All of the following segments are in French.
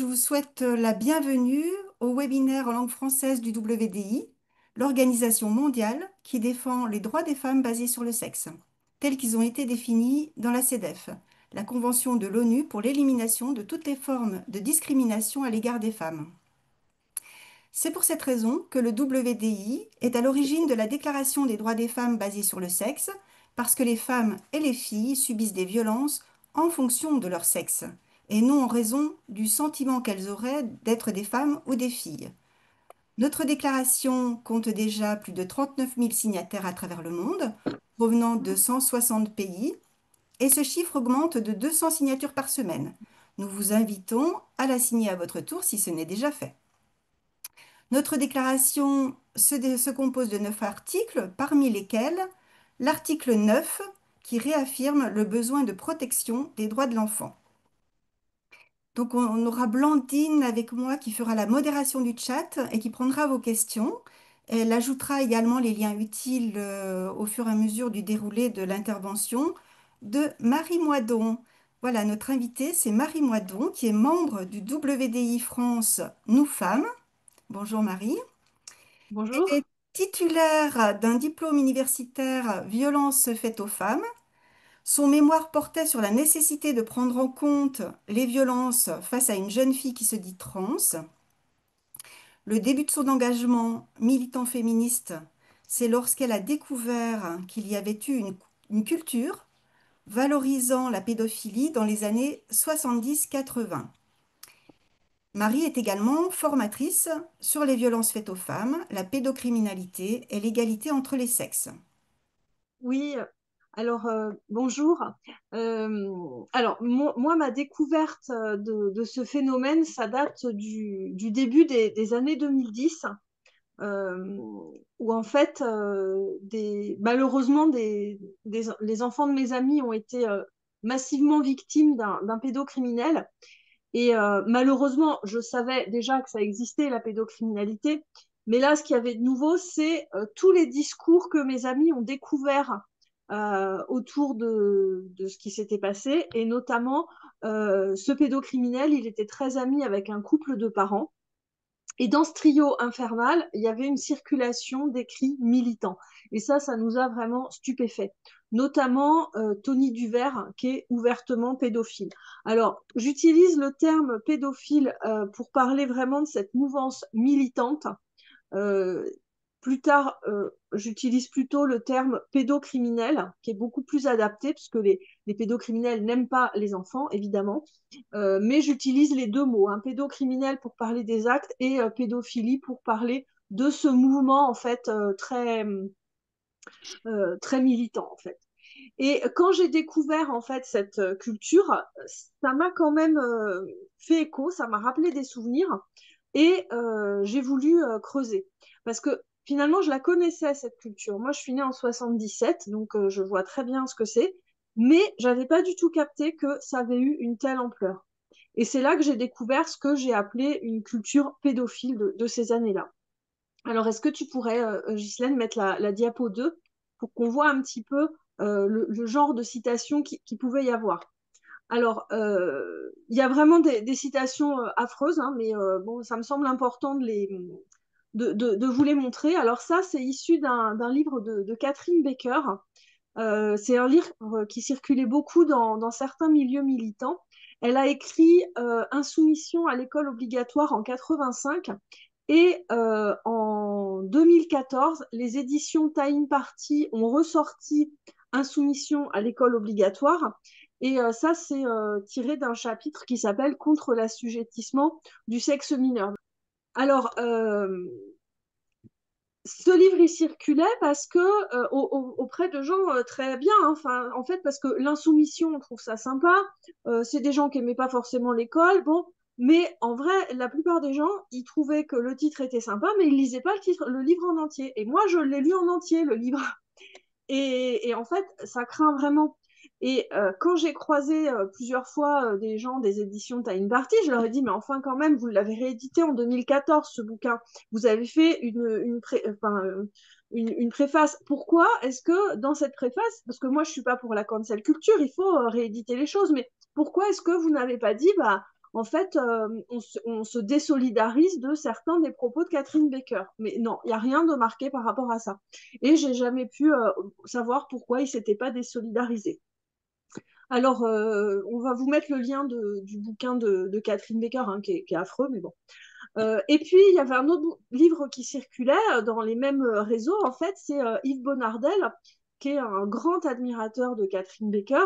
vous souhaite la bienvenue au webinaire en langue française du WDI, l'organisation mondiale qui défend les droits des femmes basés sur le sexe, tels qu'ils ont été définis dans la CEDEF, la Convention de l'ONU pour l'élimination de toutes les formes de discrimination à l'égard des femmes. C'est pour cette raison que le WDI est à l'origine de la Déclaration des droits des femmes basée sur le sexe, parce que les femmes et les filles subissent des violences en fonction de leur sexe, et non en raison du sentiment qu'elles auraient d'être des femmes ou des filles. Notre déclaration compte déjà plus de 39 000 signataires à travers le monde, provenant de 160 pays, et ce chiffre augmente de 200 signatures par semaine. Nous vous invitons à la signer à votre tour si ce n'est déjà fait. Notre déclaration se compose de 9 articles, parmi lesquels l'article 9 qui réaffirme le besoin de protection des droits de l'enfant. Donc on aura Blandine avec moi qui fera la modération du chat et qui prendra vos questions. Elle ajoutera également les liens utiles au fur et à mesure du déroulé de l'intervention de Marie Moidon. Voilà, notre invitée, c'est Marie Moidon, qui est membre du WDI France Nous Femmes. Bonjour Marie. Elle Bonjour. est titulaire d'un diplôme universitaire Violences faites aux femmes. Son mémoire portait sur la nécessité de prendre en compte les violences face à une jeune fille qui se dit trans. Le début de son engagement militant féministe, c'est lorsqu'elle a découvert qu'il y avait eu une culture valorisant la pédophilie dans les années 70-80. Marie est également formatrice sur les violences faites aux femmes, la pédocriminalité et l'égalité entre les sexes. Oui, bonjour. Moi, ma découverte de ce phénomène, ça date du début des années 2010, euh, où en fait, malheureusement, les enfants de mes amis ont été massivement victimes d'un pédocriminel. Et malheureusement, je savais déjà que ça existait, la pédocriminalité. Mais là, ce qu'il y avait de nouveau, c'est tous les discours que mes amis ont découverts autour de ce qui s'était passé. Et notamment, ce pédocriminel, il était très ami avec un couple de parents. Et dans ce trio infernal, il y avait une circulation d'écrits militants. Et ça nous a vraiment stupéfaits. Notamment Tony Duvert, qui est ouvertement pédophile. Alors, j'utilise le terme pédophile pour parler vraiment de cette mouvance militante. Euh, Plus tard, j'utilise plutôt le terme pédocriminel, qui est beaucoup plus adapté, puisque les pédocriminels n'aiment pas les enfants, évidemment. Mais j'utilise les deux mots, hein, pédocriminel pour parler des actes et pédophilie pour parler de ce mouvement, en fait, très militant, en fait. Et quand j'ai découvert, en fait, cette culture, ça m'a quand même fait écho, ça m'a rappelé des souvenirs et j'ai voulu creuser. Parce que finalement, je la connaissais, cette culture. Moi, je suis née en 77, donc je vois très bien ce que c'est, mais j'avais pas du tout capté que ça avait eu une telle ampleur. Et c'est là que j'ai découvert ce que j'ai appelé une culture pédophile de ces années-là. Alors, est-ce que tu pourrais, Ghislaine, mettre la diapo 2 pour qu'on voit un petit peu le genre de citation qui pouvait y avoir? Alors, il y a vraiment des citations affreuses, hein, mais bon, ça me semble important de vous les montrer. Alors ça, c'est issu d'un livre de Catherine Baker. C'est un livre qui circulait beaucoup dans certains milieux militants. Elle a écrit Insoumission à l'école obligatoire en 85 et en 2014, les éditions Time Party ont ressorti Insoumission à l'école obligatoire. Et ça, c'est tiré d'un chapitre qui s'appelle Contre l'assujettissement du sexe mineur. Alors, ce livre, il circulait parce que auprès de gens très bien, hein, enfin, en fait, parce que l'insoumission, on trouve ça sympa. C'est des gens qui aimaient pas forcément l'école, bon. Mais en vrai, la plupart des gens, ils trouvaient que le titre était sympa, mais ils lisaient pas le livre en entier. Et moi, je l'ai lu en entier, le livre. Et en fait, ça craint vraiment. Et quand j'ai croisé plusieurs fois des gens des éditions Time Party, je leur ai dit, mais enfin quand même, vous l'avez réédité en 2014, ce bouquin. Vous avez fait une préface. Pourquoi est-ce que dans cette préface, parce que moi je suis pas pour la cancel culture, il faut rééditer les choses, mais pourquoi est-ce que vous n'avez pas dit, bah, en fait, on se désolidarise de certains des propos de Catherine Baker. Mais non, il n'y a rien de marqué par rapport à ça. Et j'ai jamais pu savoir pourquoi il s'était pas désolidarisé. Alors, on va vous mettre le lien du bouquin de Catherine Baker, hein, qui est affreux, mais bon. Et puis, il y avait un autre livre qui circulait dans les mêmes réseaux, en fait, c'est Yves Bonnardel, qui est un grand admirateur de Catherine Baker.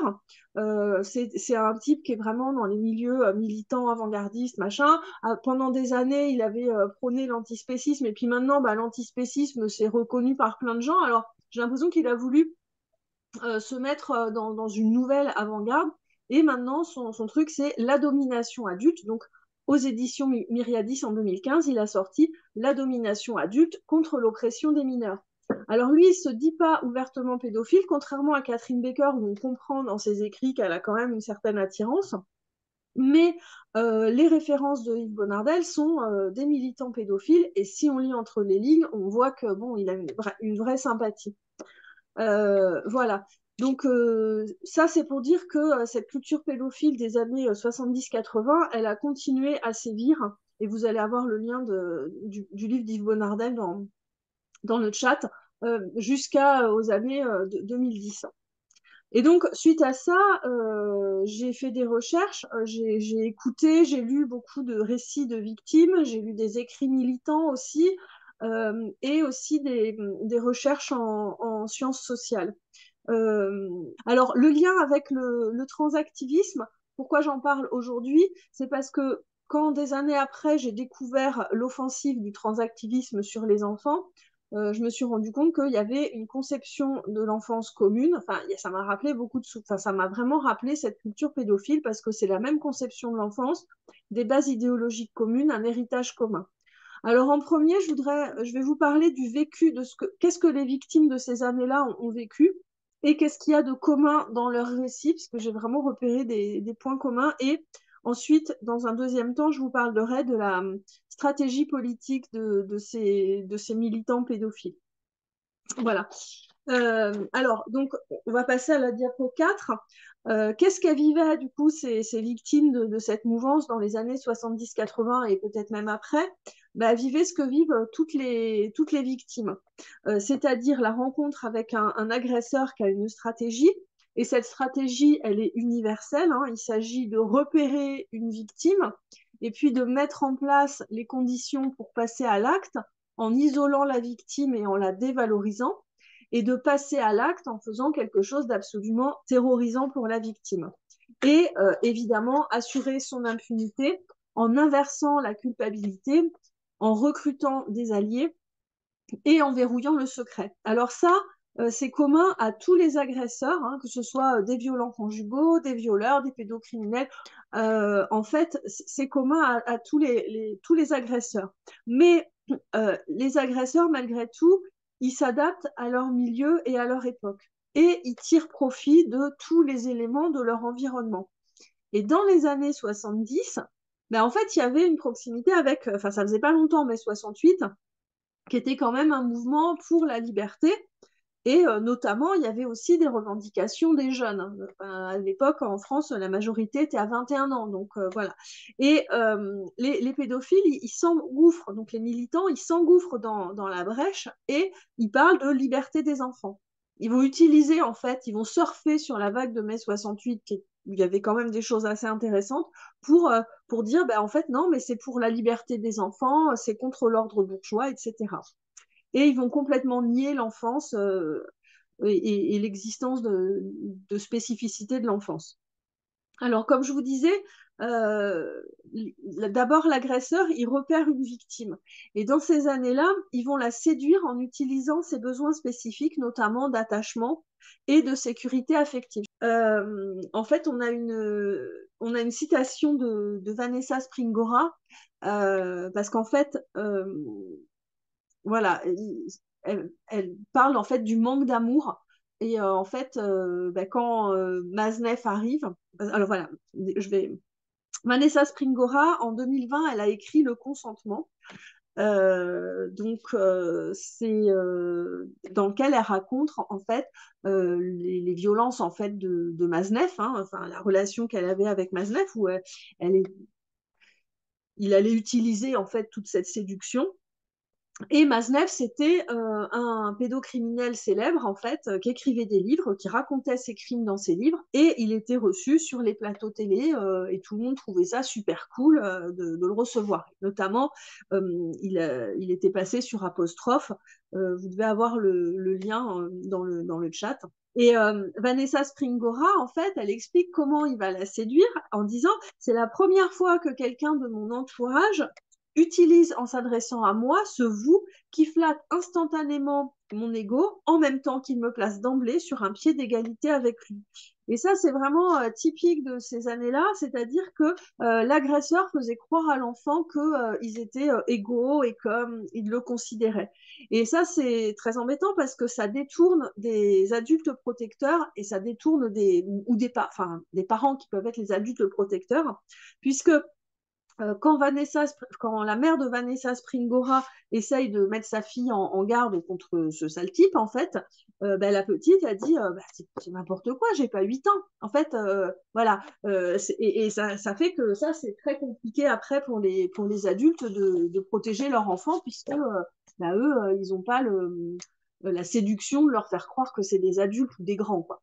C'est un type qui est vraiment dans les milieux militants, avant-gardistes, machin. Pendant des années, il avait prôné l'antispécisme, et puis maintenant, bah, l'antispécisme, c'est reconnu par plein de gens. Alors, j'ai l'impression qu'il a voulu se mettre dans une nouvelle avant-garde. Et maintenant, son truc, c'est la domination adulte. Donc, aux éditions Myriadis en 2015, il a sorti La domination adulte contre l'oppression des mineurs. Alors lui, il ne se dit pas ouvertement pédophile, contrairement à Catherine Baker, où on comprend dans ses écrits qu'elle a quand même une certaine attirance. Mais les références de Yves Bonnardel sont des militants pédophiles, et si on lit entre les lignes, on voit que bon, il a une vraie sympathie. Voilà. Donc ça, c'est pour dire que cette culture pédophile des années 70-80, elle a continué à sévir. Et vous allez avoir le lien du livre d'Yves Bonnardel dans le chat, jusqu'aux années 2010. Et donc, suite à ça, j'ai fait des recherches, j'ai écouté, j'ai lu beaucoup de récits de victimes, j'ai lu des écrits militants aussi, et aussi des recherches en sciences sociales. Alors, le lien avec le transactivisme, pourquoi j'en parle aujourd'hui? C'est parce que quand des années après, j'ai découvert l'offensive du transactivisme sur les enfants, je me suis rendu compte qu'il y avait une conception de l'enfance commune. Enfin, ça m'a rappelé enfin, ça m'a vraiment rappelé cette culture pédophile parce que c'est la même conception de l'enfance, des bases idéologiques communes, un héritage commun. Alors en premier, je vais vous parler du vécu de qu'est-ce que les victimes de ces années-là ont vécu et qu'est-ce qu'il y a de commun dans leurs récits, parce que j'ai vraiment repéré des points communs. Et ensuite, dans un deuxième temps, je vous parlerai de la stratégie politique de ces militants pédophiles. Voilà. Alors, donc, on va passer à la diapo 4. Qu'est-ce qu'elles vivaient, du coup, ces victimes de cette mouvance dans les années 70-80 et peut-être même après? Bah, vivaient ce que vivent toutes les victimes, c'est-à-dire la rencontre avec un agresseur qui a une stratégie. Et cette stratégie, elle est universelle, hein. Il s'agit de repérer une victime et puis de mettre en place les conditions pour passer à l'acte en isolant la victime et en la dévalorisant, et de passer à l'acte en faisant quelque chose d'absolument terrorisant pour la victime. Et évidemment, assurer son impunité en inversant la culpabilité, en recrutant des alliés et en verrouillant le secret. Alors ça, c'est commun à tous les agresseurs, hein, que ce soit des violents conjugaux, des violeurs, des pédocriminels. En fait, c'est commun à tous les agresseurs. Mais les agresseurs, malgré tout, ils s'adaptent à leur milieu et à leur époque. Et ils tirent profit de tous les éléments de leur environnement. Et dans les années 70, ben en fait, il y avait une proximité avec, enfin, ça faisait pas longtemps, mais 68, qui était quand même un mouvement pour la liberté. Et notamment, il y avait aussi des revendications des jeunes. Enfin, à l'époque, en France, la majorité était à 21 ans. Donc voilà. Et les pédophiles, ils s'engouffrent, donc les militants, ils s'engouffrent dans la brèche et ils parlent de liberté des enfants. Ils vont utiliser, en fait, ils vont surfer sur la vague de mai 68, où il y avait quand même des choses assez intéressantes, pour dire, ben, en fait, non, mais c'est pour la liberté des enfants, c'est contre l'ordre bourgeois, etc. Et ils vont complètement nier l'enfance et l'existence de spécificité de l'enfance. Alors, comme je vous disais, euh, d'abord l'agresseur, il repère une victime. Et dans ces années-là, ils vont la séduire en utilisant ses besoins spécifiques, notamment d'attachement et de sécurité affective. En fait, on a une citation de Vanessa Springora, parce qu'en fait, voilà, elle parle en fait du manque d'amour. Et en fait, bah, quand Maznev arrive, alors voilà, je vais. Vanessa Springora, en 2020, elle a écrit Le consentement. C'est dans lequel elle raconte en fait les violences en fait de Maznev, hein, enfin la relation qu'elle avait avec Maznev où elle est il allait utiliser en fait toute cette séduction. Et Maznev, c'était un pédocriminel célèbre, en fait, qui écrivait des livres, qui racontait ses crimes dans ses livres, et il était reçu sur les plateaux télé, et tout le monde trouvait ça super cool de le recevoir. Notamment, il était passé sur Apostrophe, vous devez avoir le lien dans le chat. Et Vanessa Springora, en fait, elle explique comment il va la séduire en disant, c'est la première fois que quelqu'un de mon entourage utilise en s'adressant à moi ce vous qui flatte instantanément mon ego en même temps qu'il me place d'emblée sur un pied d'égalité avec lui. Et ça, c'est vraiment typique de ces années-là, c'est-à-dire que l'agresseur faisait croire à l'enfant qu'ils étaient égaux et qu'ils le considéraient. Et ça, c'est très embêtant parce que ça détourne des adultes protecteurs et ça détourne des parents qui peuvent être les adultes protecteurs, puisque quand la mère de Vanessa Springora essaye de mettre sa fille en garde contre ce sale type, en fait, ben, la petite a dit bah, c'est n'importe quoi, j'ai pas 8 ans. En fait, voilà. Et ça fait que ça, c'est très compliqué après pour les adultes de protéger leur enfant, puisque bah, eux, ils n'ont pas la séduction de leur faire croire que c'est des adultes ou des grands, quoi.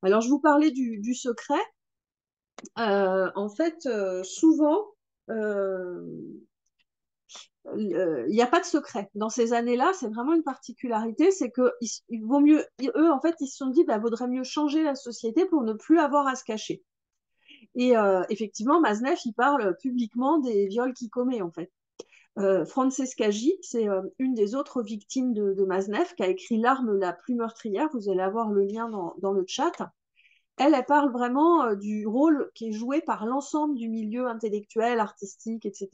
Alors, je vous parlais du secret. En fait, souvent, euh, il n'y a pas de secret. Dans ces années-là, c'est vraiment une particularité, c'est que il vaut mieux, eux, en fait, ils se sont dit, bah, vaudrait mieux changer la société pour ne plus avoir à se cacher. Et effectivement, Maznev, il parle publiquement des viols qu'il commet, en fait. Francesca J, c'est une des autres victimes de Maznev, qui a écrit L'arme la plus meurtrière. Vous allez avoir le lien dans le chat. Elle parle vraiment du rôle qui est joué par l'ensemble du milieu intellectuel, artistique, etc.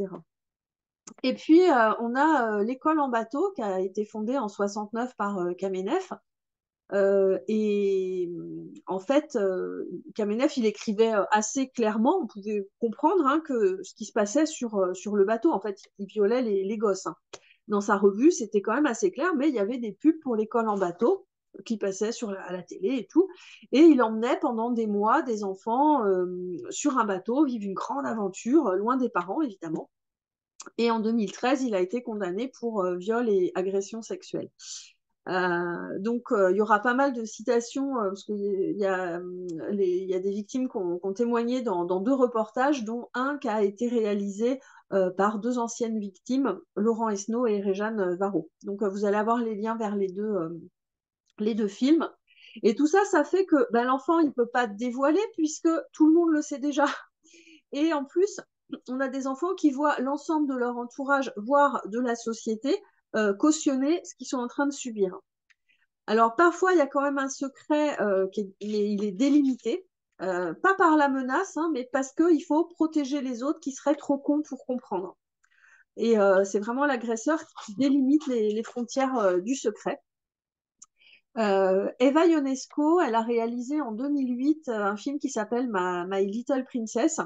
Et puis, on a l'école en bateau qui a été fondée en 69 par Kamenev. Et en fait, Kamenev, il écrivait assez clairement, on pouvait comprendre hein, que ce qui se passait sur le bateau, en fait, il violait les gosses. Hein. Dans sa revue, c'était quand même assez clair, mais il y avait des pubs pour l'école en bateau qui passaient à la télé et tout. Et il emmenait pendant des mois des enfants sur un bateau, vivre une grande aventure, loin des parents, évidemment. Et en 2013, il a été condamné pour viol et agression sexuelle. Il y aura pas mal de citations, parce qu'il y a des victimes qui ont témoigné dans deux reportages, dont un qui a été réalisé par deux anciennes victimes, Laurent Esnault et Réjeanne Varro. Donc, vous allez avoir les liens vers les deux films. Et tout ça, ça fait que ben, l'enfant, il ne peut pas dévoiler, puisque tout le monde le sait déjà. Et en plus, on a des enfants qui voient l'ensemble de leur entourage, voire de la société, cautionner ce qu'ils sont en train de subir. Alors parfois, il y a quand même un secret il est délimité, pas par la menace, hein, mais parce qu'il faut protéger les autres qui seraient trop cons pour comprendre. Et c'est vraiment l'agresseur qui délimite les frontières du secret. Eva Ionesco, elle a réalisé en 2008 un film qui s'appelle My Little Princess,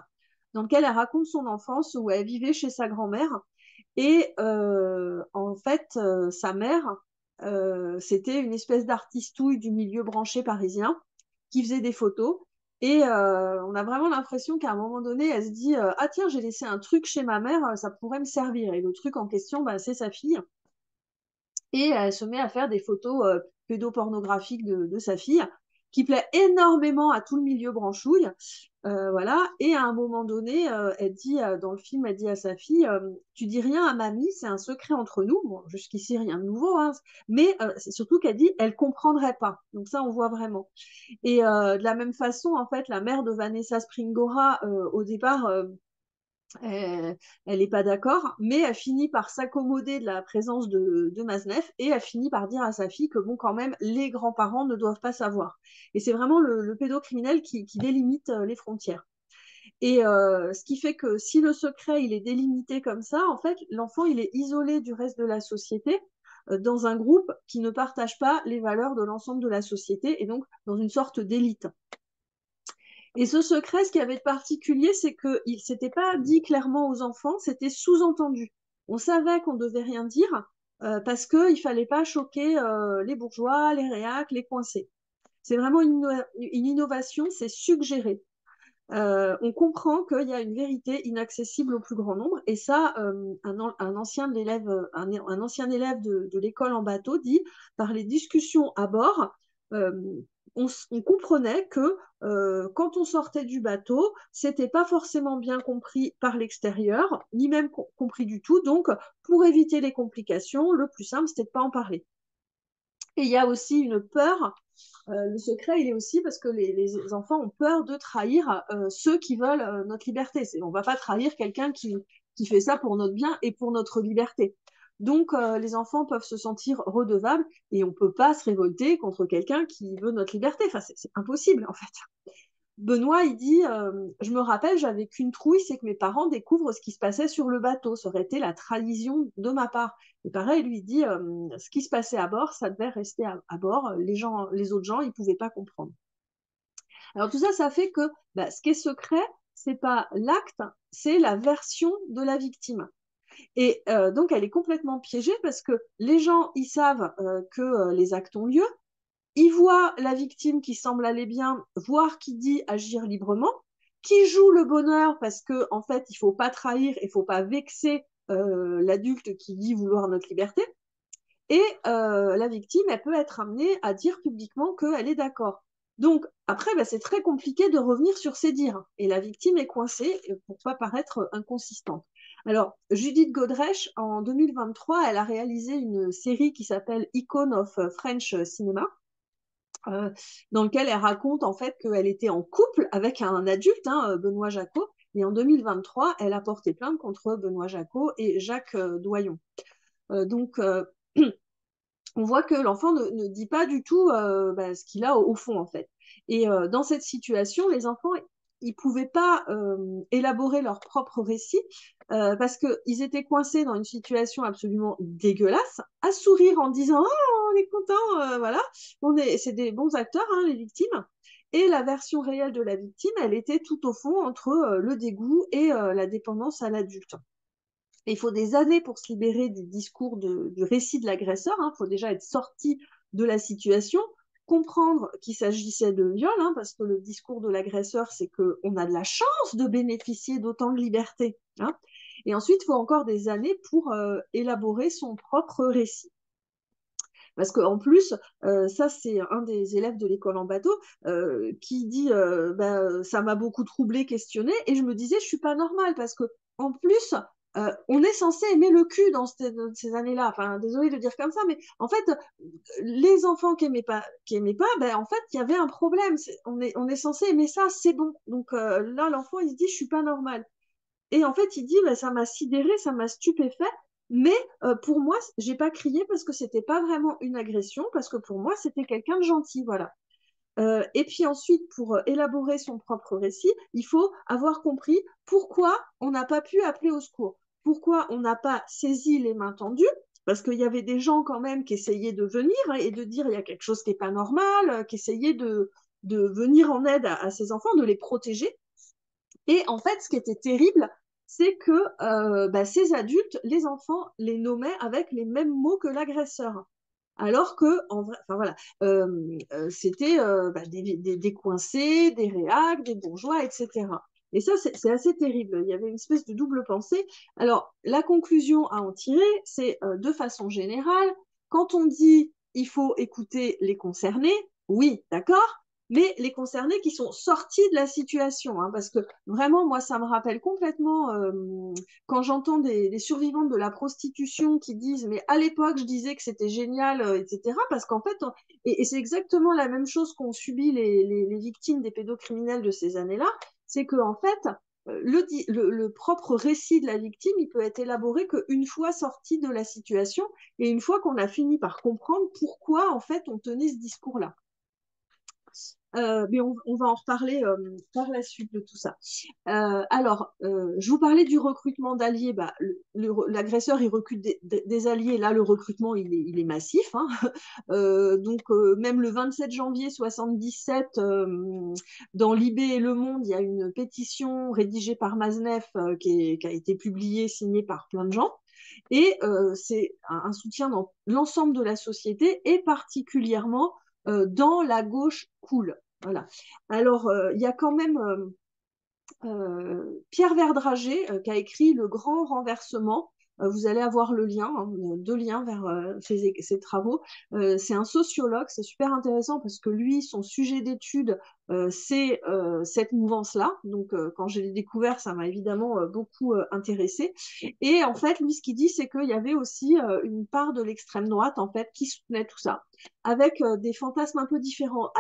dans lequel elle raconte son enfance où elle vivait chez sa grand-mère. Et en fait, sa mère, c'était une espèce d'artistouille du milieu branché parisien qui faisait des photos. Et on a vraiment l'impression qu'à un moment donné, elle se dit ah tiens, j'ai laissé un truc chez ma mère, ça pourrait me servir. Et le truc en question, bah, c'est sa fille. Et elle se met à faire des photos pédopornographiques de sa fille, qui plaît énormément à tout le milieu branchouille. Voilà. Et à un moment donné, elle dit dans le film, elle dit à sa fille, tu dis rien à mamie, c'est un secret entre nous. Bon, jusqu'ici rien de nouveau, hein. Mais c'est surtout qu'elle dit, elle comprendrait pas. Donc ça, on voit vraiment. Et de la même façon, en fait, la mère de Vanessa Springora, au départ, elle n'est pas d'accord, mais elle finit par s'accommoder de la présence de Maznev et elle finit par dire à sa fille que bon, quand même, les grands-parents ne doivent pas savoir. Et c'est vraiment le pédocriminel qui délimite les frontières. Et ce qui fait que si le secret il est délimité comme ça, en fait, l'enfant il est isolé du reste de la société dans un groupe qui ne partage pas les valeurs de l'ensemble de la société et donc dans une sorte d'élite. Et ce secret, ce qui avait de particulier, c'est qu'il ne s'était pas dit clairement aux enfants, c'était sous-entendu. On savait qu'on ne devait rien dire parce qu'il ne fallait pas choquer les bourgeois, les réacs, les coincés. C'est vraiment une innovation, c'est suggéré. on comprend qu'il y a une vérité inaccessible au plus grand nombre. Et ça, un ancien élève, un ancien élève de l'école en bateau dit, par les discussions à bord, euh, on comprenait que quand on sortait du bateau, c'était pas forcément bien compris par l'extérieur, ni même compris du tout. Donc, pour éviter les complications, le plus simple, c'était de pas en parler. Et il y a aussi une peur. Le secret, il est aussi parce que les enfants ont peur de trahir ceux qui veulent notre liberté. On ne va pas trahir quelqu'un qui fait ça pour notre bien et pour notre liberté. Donc, les enfants peuvent se sentir redevables et on ne peut pas se révolter contre quelqu'un qui veut notre liberté. Enfin, c'est impossible, en fait. Benoît, il dit, je me rappelle, j'avais qu'une trouille, c'est que mes parents découvrent ce qui se passait sur le bateau. Ça aurait été la trahison de ma part. Et pareil, lui, il dit, ce qui se passait à bord, ça devait rester à bord. Les autres gens, ils ne pouvaient pas comprendre. Alors tout ça, ça fait que bah, ce qui est secret, c'est pas l'acte, c'est la version de la victime. Et donc, elle est complètement piégée parce que les gens, ils savent que les actes ont lieu, il voit la victime qui semble aller bien, voire qui dit agir librement, qui joue le bonheur parce que en fait, il faut pas trahir, il faut pas vexer l'adulte qui dit vouloir notre liberté. Et la victime, elle peut être amenée à dire publiquement qu'elle est d'accord. Donc après, bah, c'est très compliqué de revenir sur ses dires. Et la victime est coincée pour pas paraître inconsistante. Alors, Judith Godrèche, en 2023, elle a réalisé une série qui s'appelle Icon of French Cinema, euh, dans lequel elle raconte en fait qu'elle était en couple avec un adulte, hein, Benoît Jacot, et en 2023, elle a porté plainte contre Benoît Jacot et Jacques Doyon. Donc, on voit que l'enfant ne dit pas du tout bah, ce qu'il a au fond, en fait. Et dans cette situation, les enfants, ils pouvaient pas élaborer leur propre récit parce qu'ils étaient coincés dans une situation absolument dégueulasse, à sourire en disant «Oh, on est content, voilà, c'est des bons acteurs, hein, les victimes». Et la version réelle de la victime, elle était tout au fond entre le dégoût et la dépendance à l'adulte. Il faut des années pour se libérer du discours du récit de l'agresseur. Il faut déjà être sorti de la situation, comprendre qu'il s'agissait de viol, hein, parce que le discours de l'agresseur, c'est qu'on a de la chance de bénéficier d'autant de liberté. Hein. Et ensuite, il faut encore des années pour élaborer son propre récit. Parce qu'en plus, ça, c'est un des élèves de l'école en bateau qui dit bah, ça m'a beaucoup troublé, questionné, et je me disais, je suis pas normale parce que en plus, on est censé aimer le cul dans ces années-là. Enfin, désolé de dire comme ça, mais en fait, les enfants qui aimaient pas, ben, en fait, il y avait un problème. On est censé aimer ça, c'est bon. Donc là, l'enfant, il se dit, je suis pas normale. Et en fait, il dit, bah, ça m'a sidéré, ça m'a stupéfait, mais pour moi, j'ai pas crié parce que c'était pas vraiment une agression, parce que pour moi, c'était quelqu'un de gentil, voilà. Et puis ensuite, pour élaborer son propre récit, il faut avoir compris pourquoi on n'a pas pu appeler au secours, pourquoi on n'a pas saisi les mains tendues, parce qu'il y avait des gens quand même qui essayaient de venir et de dire il y a quelque chose qui n'est pas normal, qui essayaient de venir en aide à ces enfants, de les protéger. Et en fait, ce qui était terrible, c'est que bah, ces adultes, les enfants, les nommaient avec les mêmes mots que l'agresseur. Alors que, en vrai, enfin voilà, c'était bah, des coincés, des réacs, des bourgeois, etc. Et ça, c'est assez terrible. Il y avait une espèce de double pensée. Alors, la conclusion à en tirer, c'est de façon générale, quand on dit il faut écouter les concernés, oui, d'accord, mais les concernés qui sont sortis de la situation, hein, parce que vraiment, moi, ça me rappelle complètement quand j'entends des survivantes de la prostitution qui disent, mais à l'époque, je disais que c'était génial, etc. Parce qu'en fait, et c'est exactement la même chose qu'ont subi les victimes des pédocriminels de ces années-là, c'est qu'en fait, le propre récit de la victime, il peut être élaboré qu'une fois sorti de la situation et une fois qu'on a fini par comprendre pourquoi, en fait, on tenait ce discours-là. Mais on va en reparler par la suite de tout ça. Alors, je vous parlais du recrutement d'alliés. Bah, l'agresseur, il recrute des alliés. Là, le recrutement, il est massif. Hein. Donc, même le 27 janvier 77, dans Libé et Le Monde, il y a une pétition rédigée par Maznef qui a été publiée, signée par plein de gens. Et c'est un soutien dans l'ensemble de la société et particulièrement dans la gauche cool. Voilà. Alors, il y a quand même Pierre Verdrager, qui a écrit Le Grand Renversement. Vous allez avoir le lien, hein, deux liens vers ses travaux. C'est un sociologue, c'est super intéressant parce que lui, son sujet d'étude, c'est cette mouvance-là. Donc, quand je l'ai découvert, ça m'a évidemment beaucoup intéressée. Et en fait, lui, ce qu'il dit, c'est qu'il y avait aussi une part de l'extrême droite, en fait, qui soutenait tout ça, avec des fantasmes un peu différents.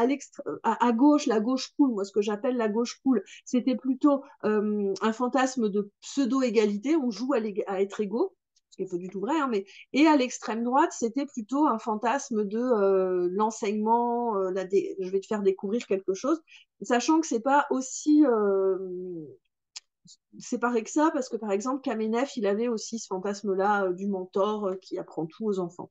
À gauche, la gauche cool, moi, ce que j'appelle la gauche cool, c'était plutôt un fantasme de pseudo-égalité, on joue à être égaux, ce qui n'est pas du tout vrai, hein, mais... et à l'extrême droite, c'était plutôt un fantasme de l'enseignement, je vais te faire découvrir quelque chose, sachant que c'est pas aussi séparé que ça, parce que par exemple, Kamenev, il avait aussi ce fantasme-là du mentor qui apprend tout aux enfants.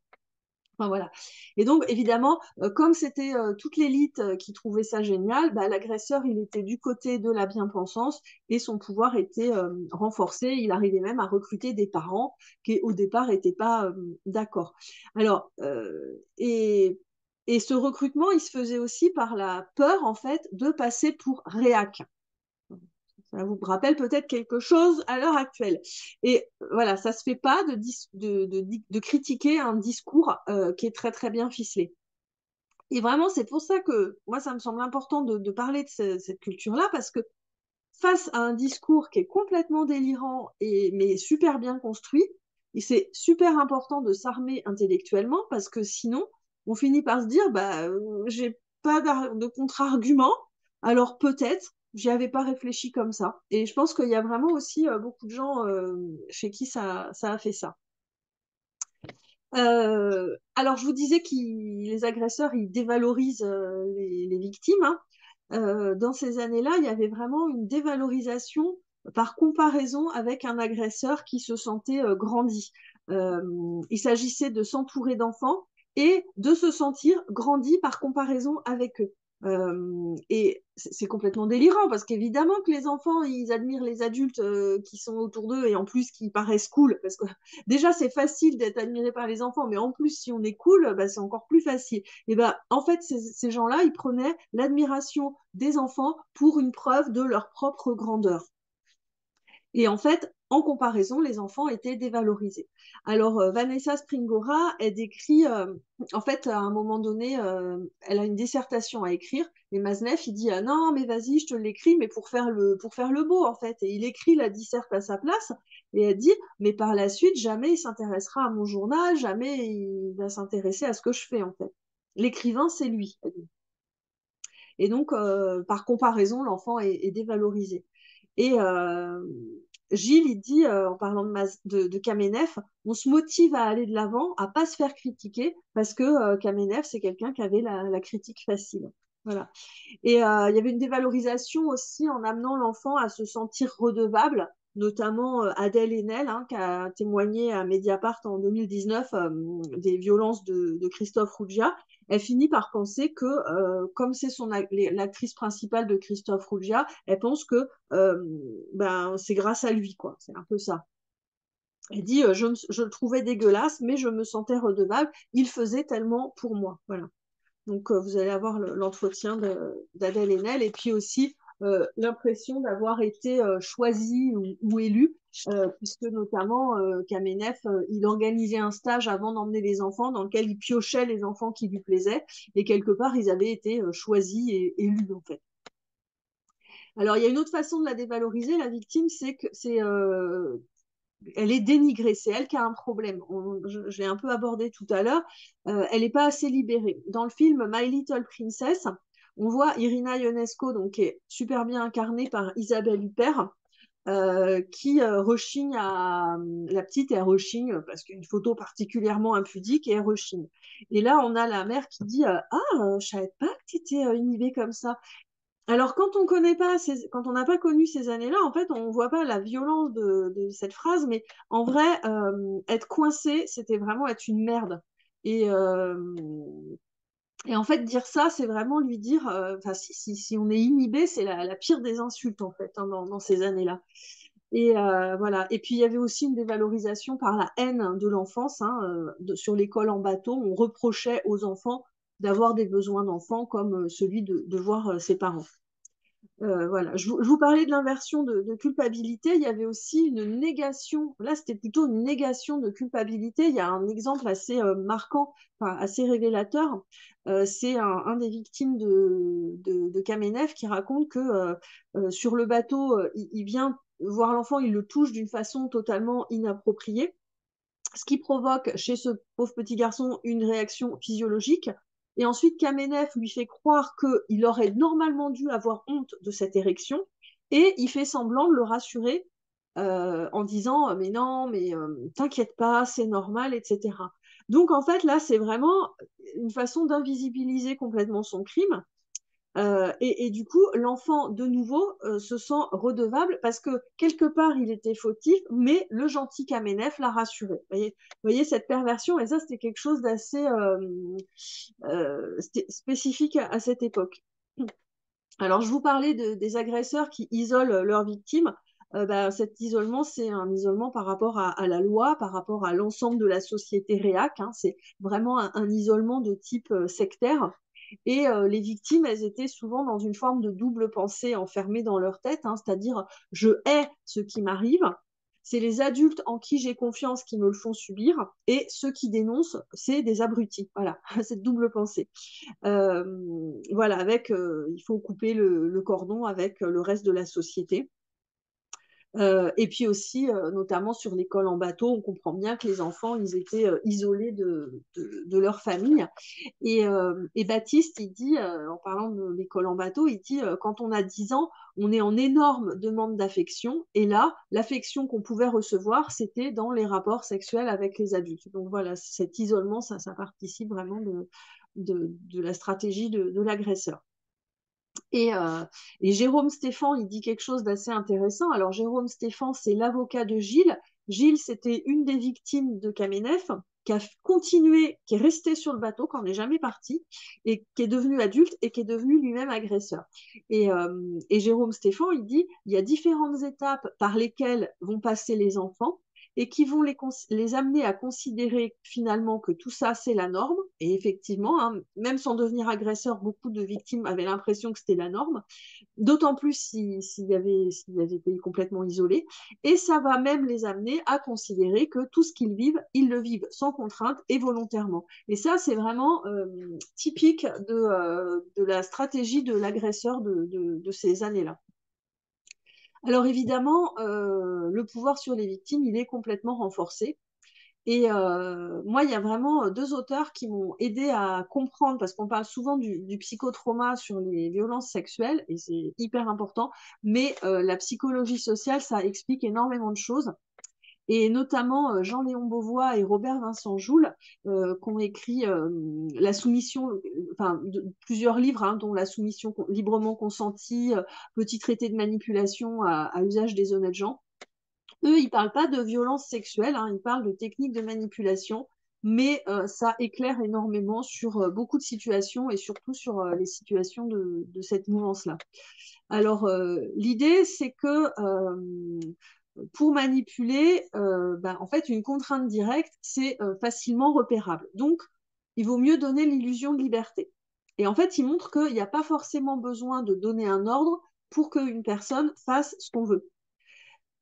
Enfin, voilà. Et donc, évidemment, comme c'était toute l'élite qui trouvait ça génial, bah, l'agresseur, il était du côté de la bien-pensance et son pouvoir était renforcé. Il arrivait même à recruter des parents qui, au départ, n'étaient pas d'accord. Alors, et ce recrutement, il se faisait aussi par la peur, en fait, de passer pour réac. Ça vous rappelle peut-être quelque chose à l'heure actuelle. Et voilà, ça se fait pas de critiquer un discours qui est très très bien ficelé. Et vraiment, c'est pour ça que moi, ça me semble important de parler de cette culture-là, parce que face à un discours qui est complètement délirant mais super bien construit, et c'est super important de s'armer intellectuellement, parce que sinon, on finit par se dire, bah, j'ai pas de contre-argument, alors peut-être, j'y avais pas réfléchi comme ça. Et je pense qu'il y a vraiment aussi beaucoup de gens chez qui ça a fait ça. Alors, je vous disais que les agresseurs, ils dévalorisent les victimes, hein. Dans ces années-là, il y avait vraiment une dévalorisation par comparaison avec un agresseur qui se sentait grandi. Il s'agissait de s'entourer d'enfants et de se sentir grandi par comparaison avec eux. Et c'est complètement délirant parce qu'évidemment que les enfants, ils admirent les adultes qui sont autour d'eux et en plus qui paraissent cool parce que déjà c'est facile d'être admiré par les enfants, mais en plus si on est cool, bah, c'est encore plus facile. Et ben en fait ces gens-là, ils prenaient l'admiration des enfants pour une preuve de leur propre grandeur. Et en fait, en comparaison, les enfants étaient dévalorisés. Alors, Vanessa Springora, elle décrit, en fait, à un moment donné, elle a une dissertation à écrire, et Maznev, il dit, ah, non, mais vas-y, je te l'écris, mais pour faire le beau, en fait. Et il écrit la disserte à sa place, et elle dit, mais par la suite, jamais il s'intéressera à mon journal, jamais il va s'intéresser à ce que je fais, en fait. L'écrivain, c'est lui. Et donc, par comparaison, l'enfant est dévalorisé. Et Gilles, il dit, en parlant de Kamenev, on se motive à aller de l'avant, à pas se faire critiquer, parce que Kamenev, c'est quelqu'un qui avait la critique facile. Voilà. Et il y avait une dévalorisation aussi en amenant l'enfant à se sentir redevable, notamment Adèle Haenel, hein, qui a témoigné à Mediapart en 2019 des violences de Christophe Ruggia. Elle finit par penser que, comme c'est l'actrice principale de Christophe Ruggia, elle pense que ben, c'est grâce à lui, quoi. C'est un peu ça. Elle dit, je le trouvais dégueulasse, mais je me sentais redevable. Il faisait tellement pour moi. Voilà. Donc, vous allez avoir l'entretien d'Adèle Haenel et puis aussi l'impression d'avoir été choisi ou élu, puisque notamment Kamenev, il organisait un stage avant d'emmener les enfants dans lequel il piochait les enfants qui lui plaisaient et quelque part, ils avaient été choisis et élus en fait. Alors, il y a une autre façon de la dévaloriser, la victime, c'est que elle est dénigrée, c'est elle qui a un problème. Je l'ai un peu abordé tout à l'heure. Elle n'est pas assez libérée. Dans le film My Little Princess, on voit Irina Ionesco, donc, qui est super bien incarnée par Isabelle Huppert, qui rechigne à la petite, elle rechigne parce qu'il y a une photo particulièrement impudique et elle rechigne. Et là, on a la mère qui dit je savais pas que tu étais inhibée comme ça. Alors, quand on n'a pas connu ces années-là, en fait, on ne voit pas la violence de cette phrase, mais en vrai, être coincé, c'était vraiment être une merde. Et, euh, et en fait, dire ça, c'est vraiment lui dire, si on est inhibé, c'est la pire des insultes, en fait, hein, dans ces années-là. Et voilà. Et puis, il y avait aussi une dévalorisation par la haine de l'enfance, hein, sur l'école en bateau. On reprochait aux enfants d'avoir des besoins d'enfants comme celui de voir ses parents. Voilà. Je vous parlais de l'inversion de culpabilité. Il y avait aussi une négation. Là, c'était plutôt une négation de culpabilité. Il y a un exemple assez marquant, enfin, assez révélateur. C'est un des victimes de Kamenev qui raconte que sur le bateau, il vient voir l'enfant, il le touche d'une façon totalement inappropriée, ce qui provoque chez ce pauvre petit garçon une réaction physiologique. Et ensuite, Kamenev lui fait croire qu'il aurait normalement dû avoir honte de cette érection, et il fait semblant de le rassurer en disant mais non, mais t'inquiète pas, c'est normal, etc. Donc en fait, là, c'est vraiment une façon d'invisibiliser complètement son crime. Et du coup, l'enfant, de nouveau, se sent redevable parce que quelque part, il était fautif, mais le gentil Kamenev l'a rassuré. Vous voyez cette perversion, et ça, c'était quelque chose d'assez spécifique à cette époque. Alors, je vous parlais des agresseurs qui isolent leurs victimes. Bah, cet isolement, c'est un isolement par rapport à la loi, par rapport à l'ensemble de la société réac. Hein. C'est vraiment un isolement de type sectaire. Et les victimes, elles étaient souvent dans une forme de double pensée enfermée dans leur tête, hein, c'est-à-dire je hais ce qui m'arrive, c'est les adultes en qui j'ai confiance qui me le font subir, et ceux qui dénoncent, c'est des abrutis. Voilà, cette double pensée. Voilà, avec, il faut couper le cordon avec le reste de la société. Et puis aussi, notamment sur l'école en bateau, on comprend bien que les enfants, ils étaient isolés de leur famille. Et Baptiste, il dit, en parlant de l'école en bateau, il dit, quand on a 10 ans, on est en énorme demande d'affection. Et là, l'affection qu'on pouvait recevoir, c'était dans les rapports sexuels avec les adultes. Donc voilà, cet isolement, ça participe vraiment de la stratégie de l'agresseur. Et, euh, et Jérôme Stéphan, il dit quelque chose d'assez intéressant. Alors, Jérôme Stéphan, c'est l'avocat de Gilles. Gilles, c'était une des victimes de Kamenev, qui a continué, qui est resté sur le bateau, qui n'est jamais parti, et qui est devenu adulte et qui est devenu lui-même agresseur. Et Jérôme Stéphan, il dit, il y a différentes étapes par lesquelles vont passer les enfants et qui vont les amener à considérer finalement que tout ça, c'est la norme. Et effectivement, hein, même sans devenir agresseur, beaucoup de victimes avaient l'impression que c'était la norme, d'autant plus s'il y avait été complètement isolés. Et ça va même les amener à considérer que tout ce qu'ils vivent, ils le vivent sans contrainte et volontairement. Et ça, c'est vraiment typique de la stratégie de l'agresseur de ces années-là. Alors évidemment, le pouvoir sur les victimes, il est complètement renforcé. Et moi, il y a vraiment deux auteurs qui m'ont aidé à comprendre, parce qu'on parle souvent du psychotrauma sur les violences sexuelles, et c'est hyper important, mais la psychologie sociale, ça explique énormément de choses. Et notamment Jean-Léon Beauvois et Robert Vincent Joule, qui ont écrit La soumission, enfin plusieurs livres, hein, dont La soumission librement consentie, Petit traité de manipulation à usage des honnêtes gens. Eux, ils parlent pas de violence sexuelle, hein, ils parlent de techniques de manipulation, mais ça éclaire énormément sur beaucoup de situations, et surtout sur les situations de cette mouvance-là. Alors, l'idée, c'est que pour manipuler, en fait, une contrainte directe, c'est facilement repérable. Donc, il vaut mieux donner l'illusion de liberté. Et en fait, il montre qu'il n'y a pas forcément besoin de donner un ordre pour qu'une personne fasse ce qu'on veut.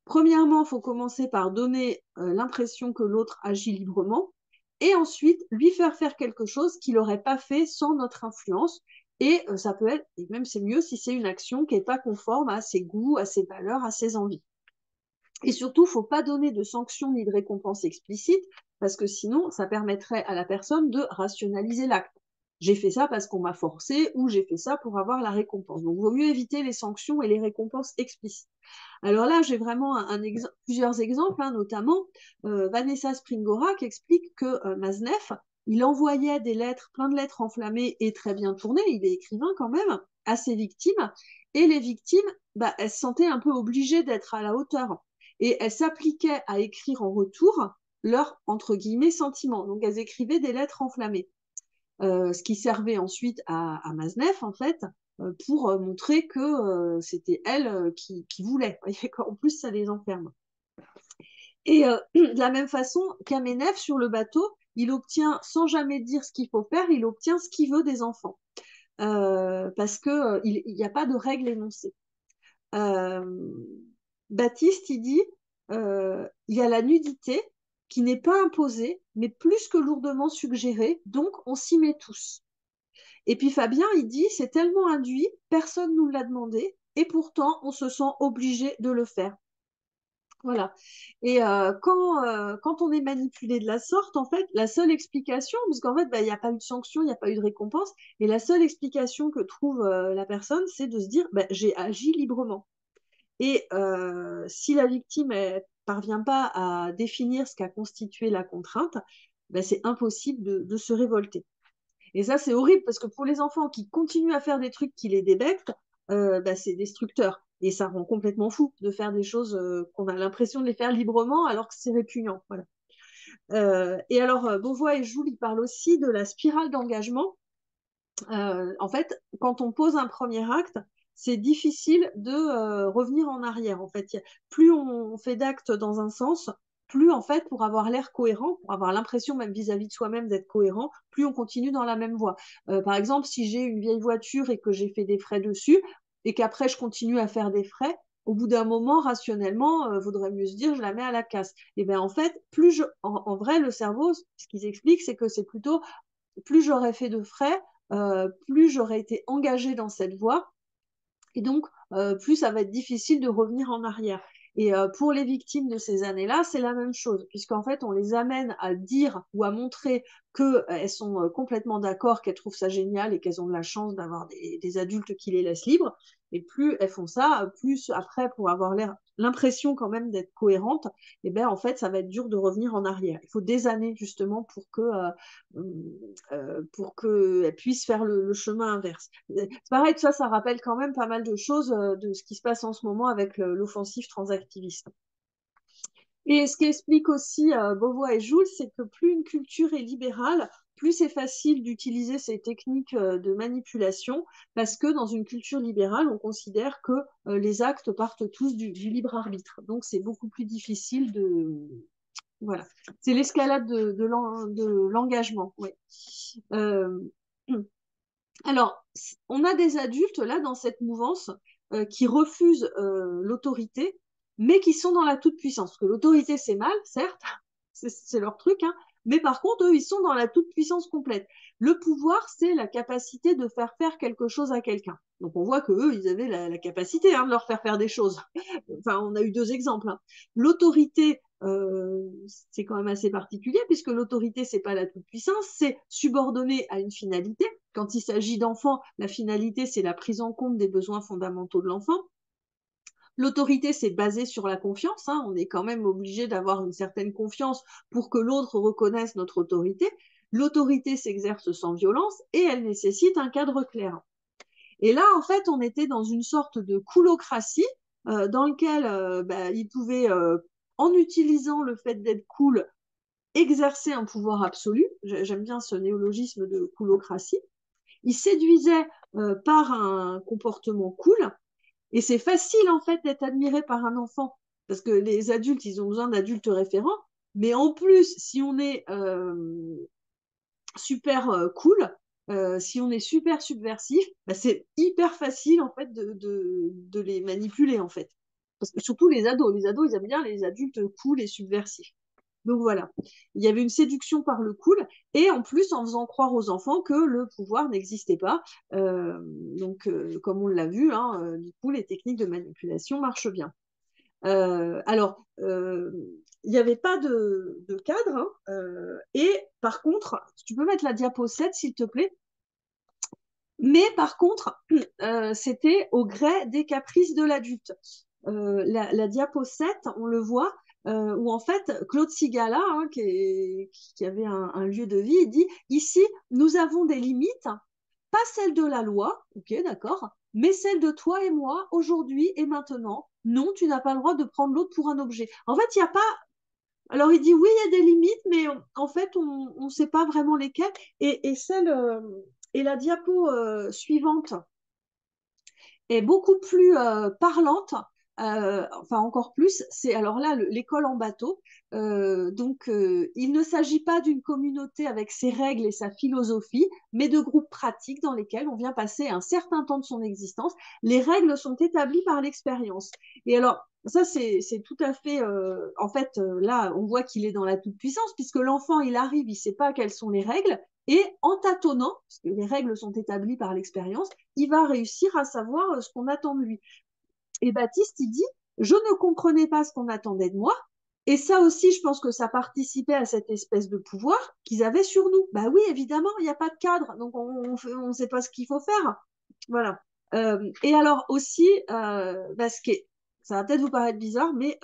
Premièrement, il faut commencer par donner l'impression que l'autre agit librement, et ensuite lui faire quelque chose qu'il n'aurait pas fait sans notre influence. Et ça peut être, et même c'est mieux si c'est une action qui n'est pas conforme à ses goûts, à ses valeurs, à ses envies. Et surtout, il ne faut pas donner de sanctions ni de récompenses explicites, parce que sinon, ça permettrait à la personne de rationaliser l'acte. J'ai fait ça parce qu'on m'a forcé, ou j'ai fait ça pour avoir la récompense. Donc, il vaut mieux éviter les sanctions et les récompenses explicites. Alors là, j'ai vraiment plusieurs exemples, hein, notamment Vanessa Springora qui explique que Maznev, il envoyait des lettres, plein de lettres enflammées et très bien tournées, il est écrivain quand même, à ses victimes, et les victimes, elles se sentaient un peu obligées d'être à la hauteur, et elles s'appliquaient à écrire en retour leurs, entre guillemets, sentiments. Donc elles écrivaient des lettres enflammées. Ce qui servait ensuite à Maznev, en fait, pour montrer que c'était elle qui voulait. En plus, ça les enferme. Et de la même façon, Kamenev, sur le bateau, il obtient, sans jamais dire ce qu'il faut faire, il obtient ce qu'il veut des enfants. Parce qu'il n'y a pas de règle énoncée. euh, Baptiste, il dit, il y a la nudité qui n'est pas imposée, mais plus que lourdement suggérée, donc on s'y met tous. Et puis Fabien, il dit, c'est tellement induit, personne ne nous l'a demandé, et pourtant on se sent obligé de le faire. Voilà. Et quand on est manipulé de la sorte, en fait, la seule explication, parce qu'en fait, bah, il n'y a pas eu de sanction, il n'y a pas eu de récompense, et la seule explication que trouve la personne, c'est de se dire, bah, j'ai agi librement. Et si la victime ne parvient pas à définir ce qu'a constitué la contrainte, bah, c'est impossible de se révolter. Et ça, c'est horrible parce que pour les enfants qui continuent à faire des trucs qui les débectent, bah, c'est destructeur. Et ça rend complètement fou de faire des choses qu'on a l'impression de les faire librement alors que c'est répugnant. Voilà. Et alors, Beauvois et Joule, ils parlent aussi de la spirale d'engagement. En fait, quand on pose un premier acte, c'est difficile de revenir en arrière. En fait, plus on fait d'actes dans un sens, plus en fait, pour avoir l'air cohérent, pour avoir l'impression même vis-à-vis de soi-même d'être cohérent, plus on continue dans la même voie. Par exemple, si j'ai une vieille voiture et que j'ai fait des frais dessus, et qu'après je continue à faire des frais, au bout d'un moment, rationnellement, vaudrait mieux se dire je la mets à la casse. Et bien en fait, en vrai, le cerveau, ce qu'ils expliquent, c'est que c'est plutôt plus j'aurais fait de frais, plus j'aurais été engagée dans cette voie, et donc plus ça va être difficile de revenir en arrière. Et pour les victimes de ces années-là, c'est la même chose, puisqu'en fait, on les amène à dire ou à montrer qu'elles sont complètement d'accord, qu'elles trouvent ça génial et qu'elles ont de la chance d'avoir des adultes qui les laissent libres. Et plus elles font ça, plus après, pour avoir l'impression quand même d'être cohérente, et ben en fait, ça va être dur de revenir en arrière. Il faut des années justement pour qu'elles puissent faire le chemin inverse. C'est pareil, ça rappelle quand même pas mal de choses de ce qui se passe en ce moment avec l'offensive transactiviste. Et ce qu'explique aussi Beauvois et Joule, c'est que plus une culture est libérale, plus c'est facile d'utiliser ces techniques de manipulation, parce que dans une culture libérale, on considère que les actes partent tous du libre arbitre. Donc c'est beaucoup plus difficile de... Voilà. C'est l'escalade de l'engagement. Oui. Euh, Alors, on a des adultes là dans cette mouvance qui refusent l'autorité, mais qui sont dans la toute-puissance. Parce que l'autorité, c'est mal, certes, c'est leur truc, hein, mais par contre, eux, ils sont dans la toute-puissance complète. Le pouvoir, c'est la capacité de faire quelque chose à quelqu'un. Donc, on voit que eux, ils avaient la capacité de leur faire des choses. Enfin, on a eu deux exemples. Hein. L'autorité, c'est quand même assez particulier, puisque l'autorité, c'est pas la toute-puissance, c'est subordonné à une finalité. Quand il s'agit d'enfants, la finalité, c'est la prise en compte des besoins fondamentaux de l'enfant. L'autorité, c'est basé sur la confiance. Hein. On est quand même obligé d'avoir une certaine confiance pour que l'autre reconnaisse notre autorité. L'autorité s'exerce sans violence et elle nécessite un cadre clair. Et là, en fait, on était dans une sorte de coolocratie dans lequel il pouvait, en utilisant le fait d'être cool, exercer un pouvoir absolu. J'aime bien ce néologisme de coolocratie. Il séduisait par un comportement cool. Et c'est facile, en fait, d'être admiré par un enfant. Parce que les adultes, ils ont besoin d'adultes référents. Mais en plus, si on est super cool, si on est super subversif, bah, c'est hyper facile, en fait, de les manipuler, en fait. Parce que surtout les ados, ils aiment bien les adultes cool et subversifs. Donc voilà, il y avait une séduction par le cool, et en plus en faisant croire aux enfants que le pouvoir n'existait pas. Comme on l'a vu, hein, du coup, les techniques de manipulation marchent bien. Alors, il n'y avait pas de cadre, hein, et par contre, tu peux mettre la diapo 7, s'il te plaît. Mais par contre, c'était au gré des caprices de l'adulte. La diapo 7, on le voit, où en fait, Claude Sigala, hein, qui avait un lieu de vie, il dit, ici, nous avons des limites, pas celles de la loi, ok, d'accord, mais celles de toi et moi, aujourd'hui et maintenant. Non, tu n'as pas le droit de prendre l'autre pour un objet. En fait, il n'y a pas... Alors, il dit, oui, il y a des limites, mais en fait, on ne sait pas vraiment lesquelles. Et la diapo suivante est beaucoup plus parlante enfin encore plus, c'est alors là l'école en bateau. Il ne s'agit pas d'une communauté avec ses règles et sa philosophie, mais de groupes pratiques dans lesquels on vient passer un certain temps de son existence. Les règles sont établies par l'expérience. Et alors, ça, c'est tout à fait. En fait, là, on voit qu'il est dans la toute-puissance, puisque l'enfant, il arrive, il ne sait pas quelles sont les règles, et en tâtonnant, parce que les règles sont établies par l'expérience, il va réussir à savoir ce qu'on attend de lui. Et Baptiste, il dit, je ne comprenais pas ce qu'on attendait de moi. Et ça aussi, je pense que ça participait à cette espèce de pouvoir qu'ils avaient sur nous. Bah oui, évidemment, il n'y a pas de cadre, donc on ne sait pas ce qu'il faut faire. Voilà. Et alors aussi, parce que ça va peut-être vous paraître bizarre, mais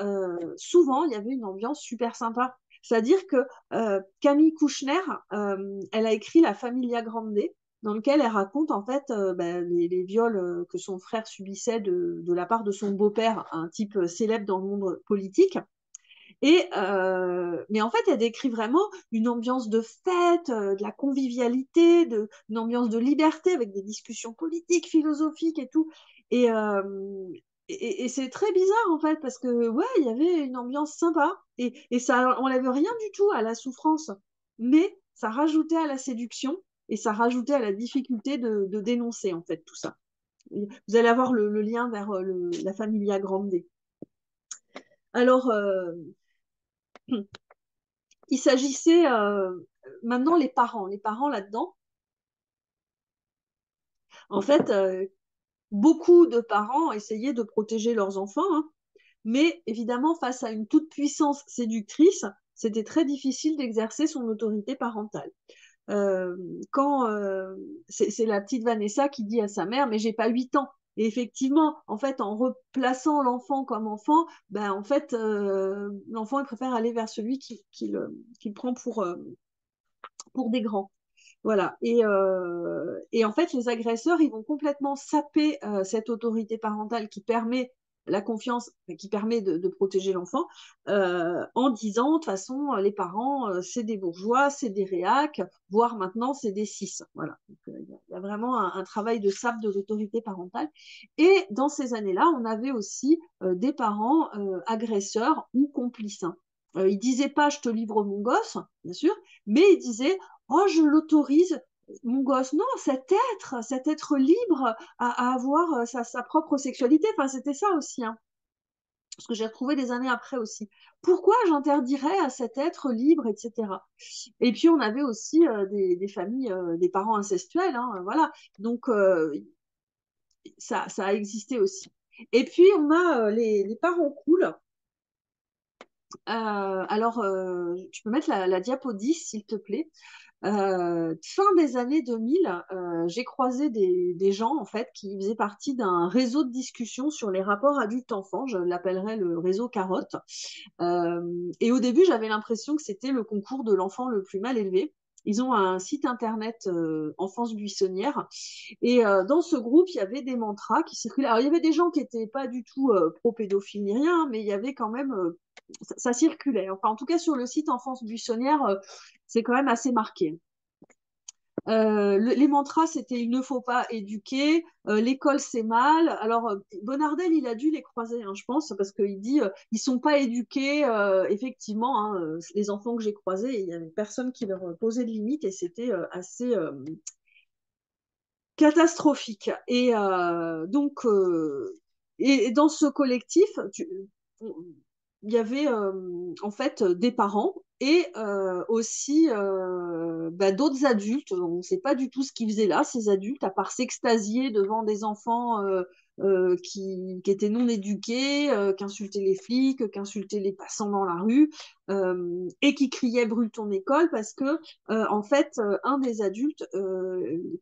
souvent, il y avait une ambiance super sympa. C'est-à-dire que Camille Kouchner, elle a écrit La Familia Grande, dans lequel elle raconte en fait les viols que son frère subissait de la part de son beau-père, un type célèbre dans le monde politique. Mais en fait, elle décrit vraiment une ambiance de fête, de la convivialité, une ambiance de liberté avec des discussions politiques, philosophiques et tout. Et, euh, et c'est très bizarre en fait, parce que ouais, il y avait une ambiance sympa et ça enlève rien du tout à la souffrance, mais ça rajoutait à la séduction et ça rajoutait à la difficulté de dénoncer en fait tout ça. Vous allez avoir le lien vers la Familia Grande. Alors, il s'agissait maintenant les parents là-dedans. En fait, beaucoup de parents essayaient de protéger leurs enfants, hein, mais évidemment, face à une toute-puissance séductrice, c'était très difficile d'exercer son autorité parentale. Euh, quand c'est la petite Vanessa qui dit à sa mère, mais j'ai pas 8 ans. Et effectivement, en fait, en replaçant l'enfant comme enfant, ben en fait, l'enfant il préfère aller vers celui qui le prend pour des grands. Voilà. Et en fait, les agresseurs, ils vont complètement saper cette autorité parentale qui permet la confiance, qui permet de protéger l'enfant, en disant, de toute façon, les parents, c'est des bourgeois, c'est des réacs, voire maintenant, c'est des cis. Voilà. Donc, il y a vraiment un travail de sape de l'autorité parentale. Et dans ces années-là, on avait aussi des parents agresseurs ou complices. Hein. Ils disaient pas, je te livre mon gosse, bien sûr, mais ils disaient, oh, je l'autorise, mon gosse. Non, cet être libre à avoir sa propre sexualité. Enfin, c'était ça aussi, hein, ce que j'ai retrouvé des années après aussi. Pourquoi j'interdirais à cet être libre, etc. Et puis, on avait aussi des familles, des parents incestuels, hein, voilà. Donc, ça a existé aussi. Et puis, on a les parents cool. Tu peux mettre la diapo 10, s'il te plaît. Fin des années 2000, j'ai croisé des gens en fait qui faisaient partie d'un réseau de discussion sur les rapports adultes-enfants. Je l'appellerais le réseau Carotte. Et au début, j'avais l'impression que c'était le concours de l'enfant le plus mal élevé. Ils ont un site internet Enfance buissonnière et dans ce groupe, il y avait des mantras qui circulaient. Alors, il y avait des gens qui n'étaient pas du tout pro-pédophiles ni rien, mais il y avait quand même ça circulait. Enfin, en tout cas, sur le site Enfance buissonnière, c'est quand même assez marqué. Les mantras, c'était il ne faut pas éduquer, l'école c'est mal. Alors Bonardel, il a dû les croiser, hein, je pense, parce qu'il dit ils sont pas éduqués. Effectivement, hein, les enfants que j'ai croisés, il y avait personne qui leur posait de limites et c'était assez catastrophique. Et dans ce collectif, il y avait en fait des parents et aussi d'autres adultes. On ne sait pas du tout ce qu'ils faisaient là, ces adultes, à part s'extasier devant des enfants qui étaient non éduqués, qui insultaient les flics, qui insultaient les passants dans la rue et qui criaient brûle ton école parce que en fait, un des adultes,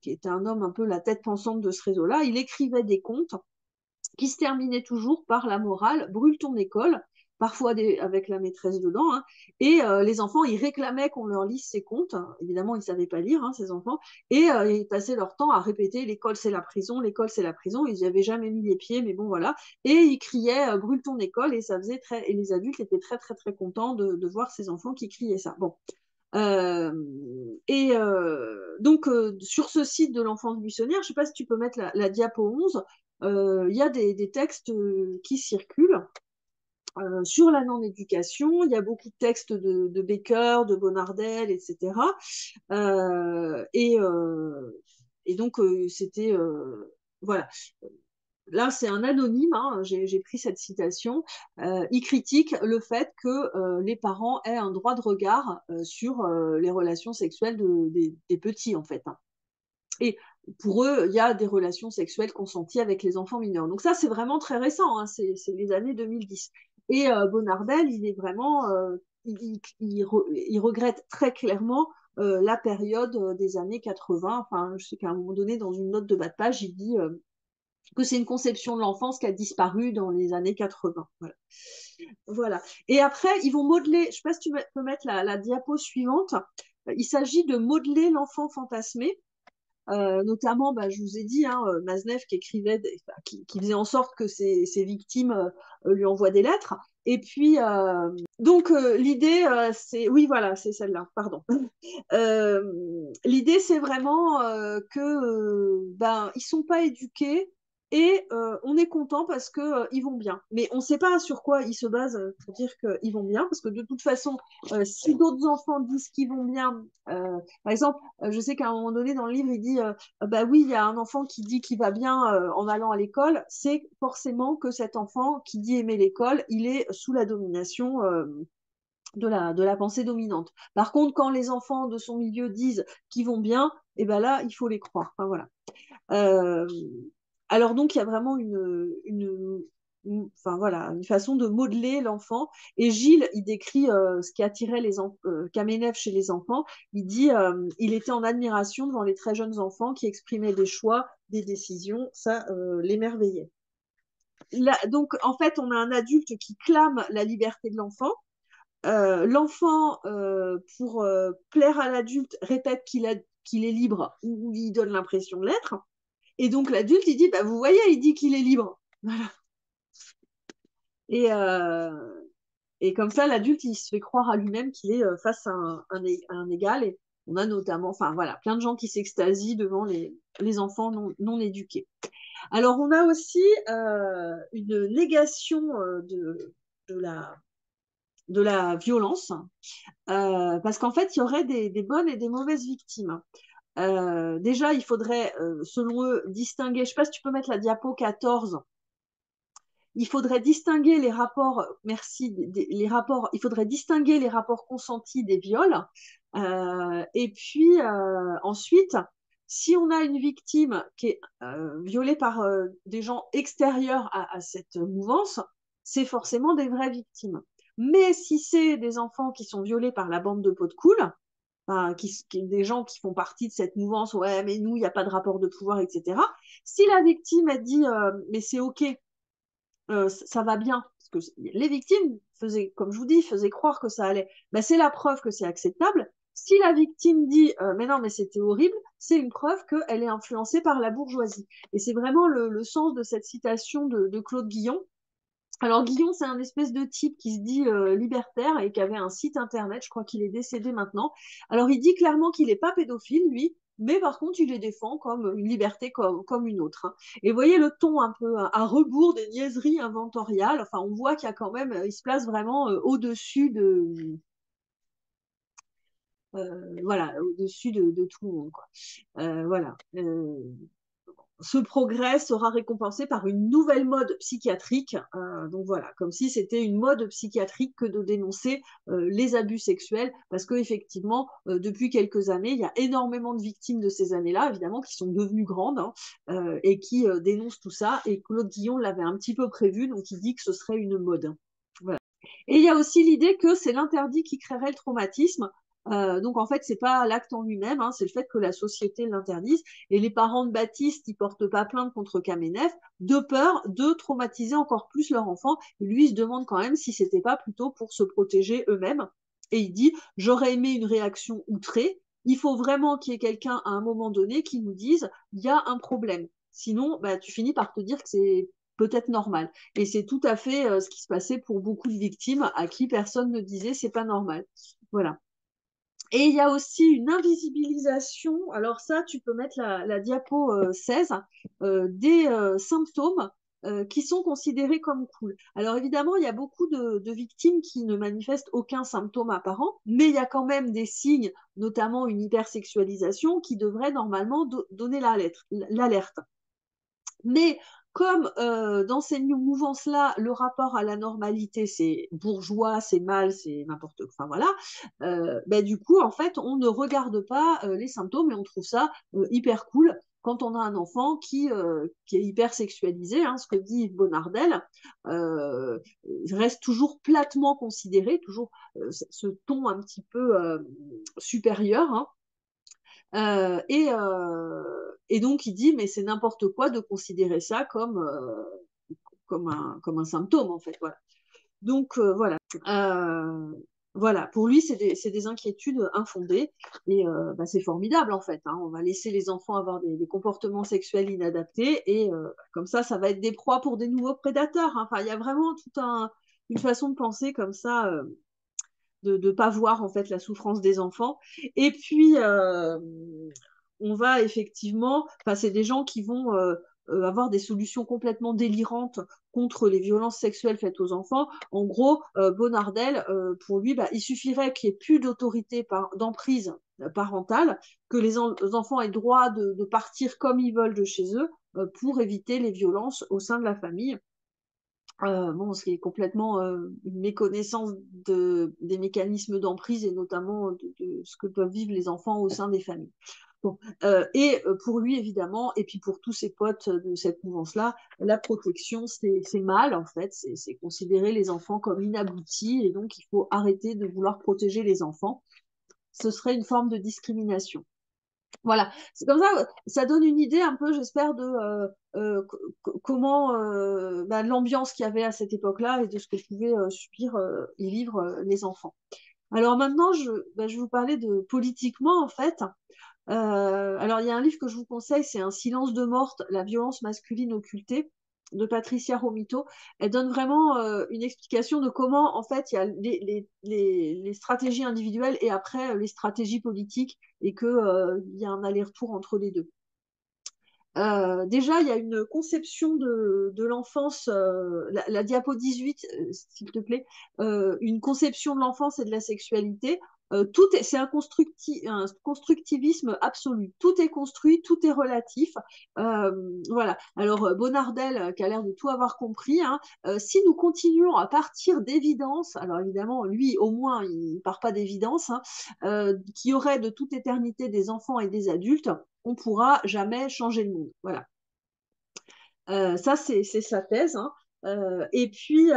qui était un homme un peu la tête pensante de ce réseau-là, il écrivait des contes qui se terminaient toujours par la morale, brûle ton école, parfois avec la maîtresse dedans, hein, et les enfants, ils réclamaient qu'on leur lise ces contes, évidemment, ils ne savaient pas lire, hein, ces enfants, et ils passaient leur temps à répéter l'école c'est la prison, l'école c'est la prison, ils n'y avaient jamais mis les pieds, mais bon voilà, et ils criaient brûle ton école, et ça faisait et les adultes étaient très très très contents de voir ces enfants qui criaient ça. Bon. Euh, sur ce site de l'enfance buissonnière, je ne sais pas si tu peux mettre la diapo 11, il y a des textes qui circulent sur la non-éducation. Il y a beaucoup de textes de Baker, de Bonardel, etc. Et donc, c'était... voilà. Là, c'est un anonyme, hein, j'ai pris cette citation. Il critique le fait que les parents aient un droit de regard sur les relations sexuelles des petits, en fait, hein. Et pour eux, il y a des relations sexuelles consenties avec les enfants mineurs. Donc ça, c'est vraiment très récent, hein, c'est les années 2010. Et Bonardel, il est vraiment, il regrette très clairement la période des années 80. Enfin, je sais qu'à un moment donné, dans une note de bas de page, il dit que c'est une conception de l'enfance qui a disparu dans les années 80. Voilà. Voilà. Et après, ils vont modeler, je ne sais pas si tu peux mettre la diapo suivante, il s'agit de modeler l'enfant fantasmé. Notamment, bah, je vous ai dit, hein, Maznev qui écrivait, enfin, qui faisait en sorte que ses victimes lui envoient des lettres. Et puis, donc l'idée, c'est, oui, voilà, c'est celle-là, pardon. L'idée, c'est vraiment que ben ils sont pas éduqués et on est content parce que ils vont bien. Mais on ne sait pas sur quoi ils se basent pour dire qu'ils vont bien, parce que de toute façon, si d'autres enfants disent qu'ils vont bien, par exemple, je sais qu'à un moment donné dans le livre, il dit bah oui, il y a un enfant qui dit qu'il va bien en allant à l'école, c'est forcément que cet enfant qui dit aimer l'école, il est sous la domination de la pensée dominante. Par contre, quand les enfants de son milieu disent qu'ils vont bien, et ben là, il faut les croire. Enfin, voilà. Euh, alors donc, il y a vraiment enfin, voilà, une façon de modeler l'enfant. Et Gilles, il décrit ce qui attirait Kamenev chez les enfants. Il dit il était en admiration devant les très jeunes enfants qui exprimaient des choix, des décisions. Ça l'émerveillait. Donc, en fait, on a un adulte qui clame la liberté de l'enfant. L'enfant, pour plaire à l'adulte, répète qu'il est libre ou il donne l'impression de l'être. Et donc l'adulte, il dit, bah, vous voyez, il dit qu'il est libre. Voilà. Et, euh, et comme ça, l'adulte, il se fait croire à lui-même qu'il est face à un égal. Et on a notamment, enfin voilà, plein de gens qui s'extasient devant les enfants non éduqués. Alors on a aussi une négation de de la violence, parce qu'en fait, il y aurait des bonnes et des mauvaises victimes. Déjà, il faudrait, selon eux, distinguer, je ne sais pas si tu peux mettre la diapo 14, il faudrait distinguer les rapports, merci, les rapports, il faudrait distinguer les rapports consentis des viols. Et puis ensuite, si on a une victime qui est violée par des gens extérieurs à cette mouvance, c'est forcément des vraies victimes. Mais si c'est des enfants qui sont violés par la bande de pots de cool, enfin, des gens qui font partie de cette mouvance, ouais, mais nous, il n'y a pas de rapport de pouvoir, etc. Si la victime a dit, mais c'est OK, ça va bien, parce que les victimes faisaient, comme je vous dis, faisaient croire que ça allait, ben, c'est la preuve que c'est acceptable. Si la victime dit, mais non, mais c'était horrible, c'est une preuve qu'elle est influencée par la bourgeoisie. Et c'est vraiment le sens de cette citation de Claude Guillon. Alors Guillon, c'est un espèce de type qui se dit libertaire et qui avait un site internet, je crois qu'il est décédé maintenant. Alors il dit clairement qu'il n'est pas pédophile, lui, mais par contre il les défend comme une liberté comme une autre, hein. Et vous voyez le ton un peu à rebours des niaiseries inventoriales, enfin on voit qu'il y a quand même, il se place vraiment au-dessus voilà, au-dessus de tout le monde, quoi. Voilà. Ce progrès sera récompensé par une nouvelle mode psychiatrique. Donc voilà, comme si c'était une mode psychiatrique que de dénoncer les abus sexuels, parce qu'effectivement, depuis quelques années, il y a énormément de victimes de ces années-là, évidemment, qui sont devenues grandes, hein, et qui dénoncent tout ça. Et Claude Guillon l'avait un petit peu prévu, donc il dit que ce serait une mode. Voilà. Et il y a aussi l'idée que c'est l'interdit qui créerait le traumatisme. Donc en fait, c'est pas l'acte en lui-même, hein, c'est le fait que la société l'interdise. Et les parents de Baptiste, ils portent pas plainte contre Kamenev de peur de traumatiser encore plus leur enfant. Et lui, il se demande quand même si c'était pas plutôt pour se protéger eux-mêmes. Et il dit, j'aurais aimé une réaction outrée. Il faut vraiment qu'il y ait quelqu'un à un moment donné qui nous dise, il y a un problème. Sinon, bah, tu finis par te dire que c'est peut-être normal. Et c'est tout à fait ce qui se passait pour beaucoup de victimes à qui personne ne disait c'est pas normal. Voilà. Et il y a aussi une invisibilisation, alors ça, tu peux mettre la diapo 16, des symptômes qui sont considérés comme cool. Alors évidemment, il y a beaucoup de victimes qui ne manifestent aucun symptôme apparent, mais il y a quand même des signes, notamment une hypersexualisation, qui devraient normalement donner l'alerte. Mais comme dans ces mouvances-là, le rapport à la normalité, c'est bourgeois, c'est mal, c'est n'importe quoi, enfin voilà, ben, du coup, en fait, on ne regarde pas les symptômes et on trouve ça hyper cool quand on a un enfant qui est hyper sexualisé, hein, ce que dit Yves Bonnardel, euh, reste toujours platement considéré, toujours ce ton un petit peu supérieur, hein, et donc, il dit, mais c'est n'importe quoi de considérer ça comme un symptôme, en fait. Voilà. Donc, voilà. Voilà, pour lui, c'est des inquiétudes infondées et bah, c'est formidable en fait, hein. On va laisser les enfants avoir des comportements sexuels inadaptés et comme ça va être des proies pour des nouveaux prédateurs, hein. Enfin, il y a vraiment une façon de penser comme ça, de ne pas voir en fait la souffrance des enfants. Et puis, on va effectivement, enfin, c'est des gens qui vont avoir des solutions complètement délirantes contre les violences sexuelles faites aux enfants. En gros, Bonnardel, pour lui, bah, il suffirait qu'il n'y ait plus d'autorité d'emprise parentale, que les enfants aient droit de partir comme ils veulent de chez eux pour éviter les violences au sein de la famille. Bon, ce qui est complètement une méconnaissance des mécanismes d'emprise et notamment de ce que peuvent vivre les enfants au sein des familles. Bon, et pour lui, évidemment, et puis pour tous ses potes de cette mouvance-là, la protection, c'est mal, en fait. C'est considérer les enfants comme inaboutis, et donc il faut arrêter de vouloir protéger les enfants. Ce serait une forme de discrimination. Voilà, c'est comme ça donne une idée un peu, j'espère, de comment bah, l'ambiance qu'il y avait à cette époque-là et de ce que pouvaient subir et vivre les enfants. Alors maintenant, je vais vous parler de politiquement, en fait. Alors, il y a un livre que je vous conseille, c'est Un silence de morte, la violence masculine occultée de Patricia Romito. Elle donne vraiment une explication de comment, en fait, il y a les stratégies individuelles et après les stratégies politiques et qu'il y a un aller-retour entre les deux. Déjà, il y a une conception de l'enfance, la diapo 18, s'il te plaît, une conception de l'enfance et de la sexualité. C'est un constructivisme absolu. Tout est construit, tout est relatif. Voilà. Alors, Bonnardel, qui a l'air de tout avoir compris, hein, si nous continuons à partir d'évidence, alors évidemment, lui, au moins, il ne part pas d'évidence, hein, qu'il y aurait de toute éternité des enfants et des adultes, on ne pourra jamais changer le monde. Voilà. Ça, c'est sa thèse, hein. Et puis,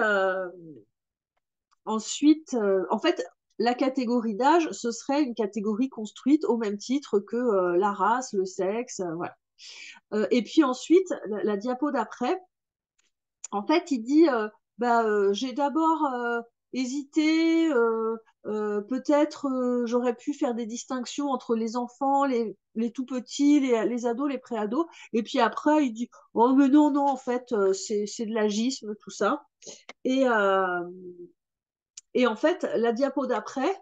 ensuite, en fait, la catégorie d'âge, ce serait une catégorie construite au même titre que la race, le sexe, voilà. Et puis ensuite, la diapo d'après, en fait, il dit bah, j'ai d'abord hésité, peut-être j'aurais pu faire des distinctions entre les enfants, les tout petits, les ados, les pré-ados. Et puis après, il dit oh, mais non, non, en fait, c'est de l'agisme, tout ça. Et, euh, et en fait, la diapo d'après,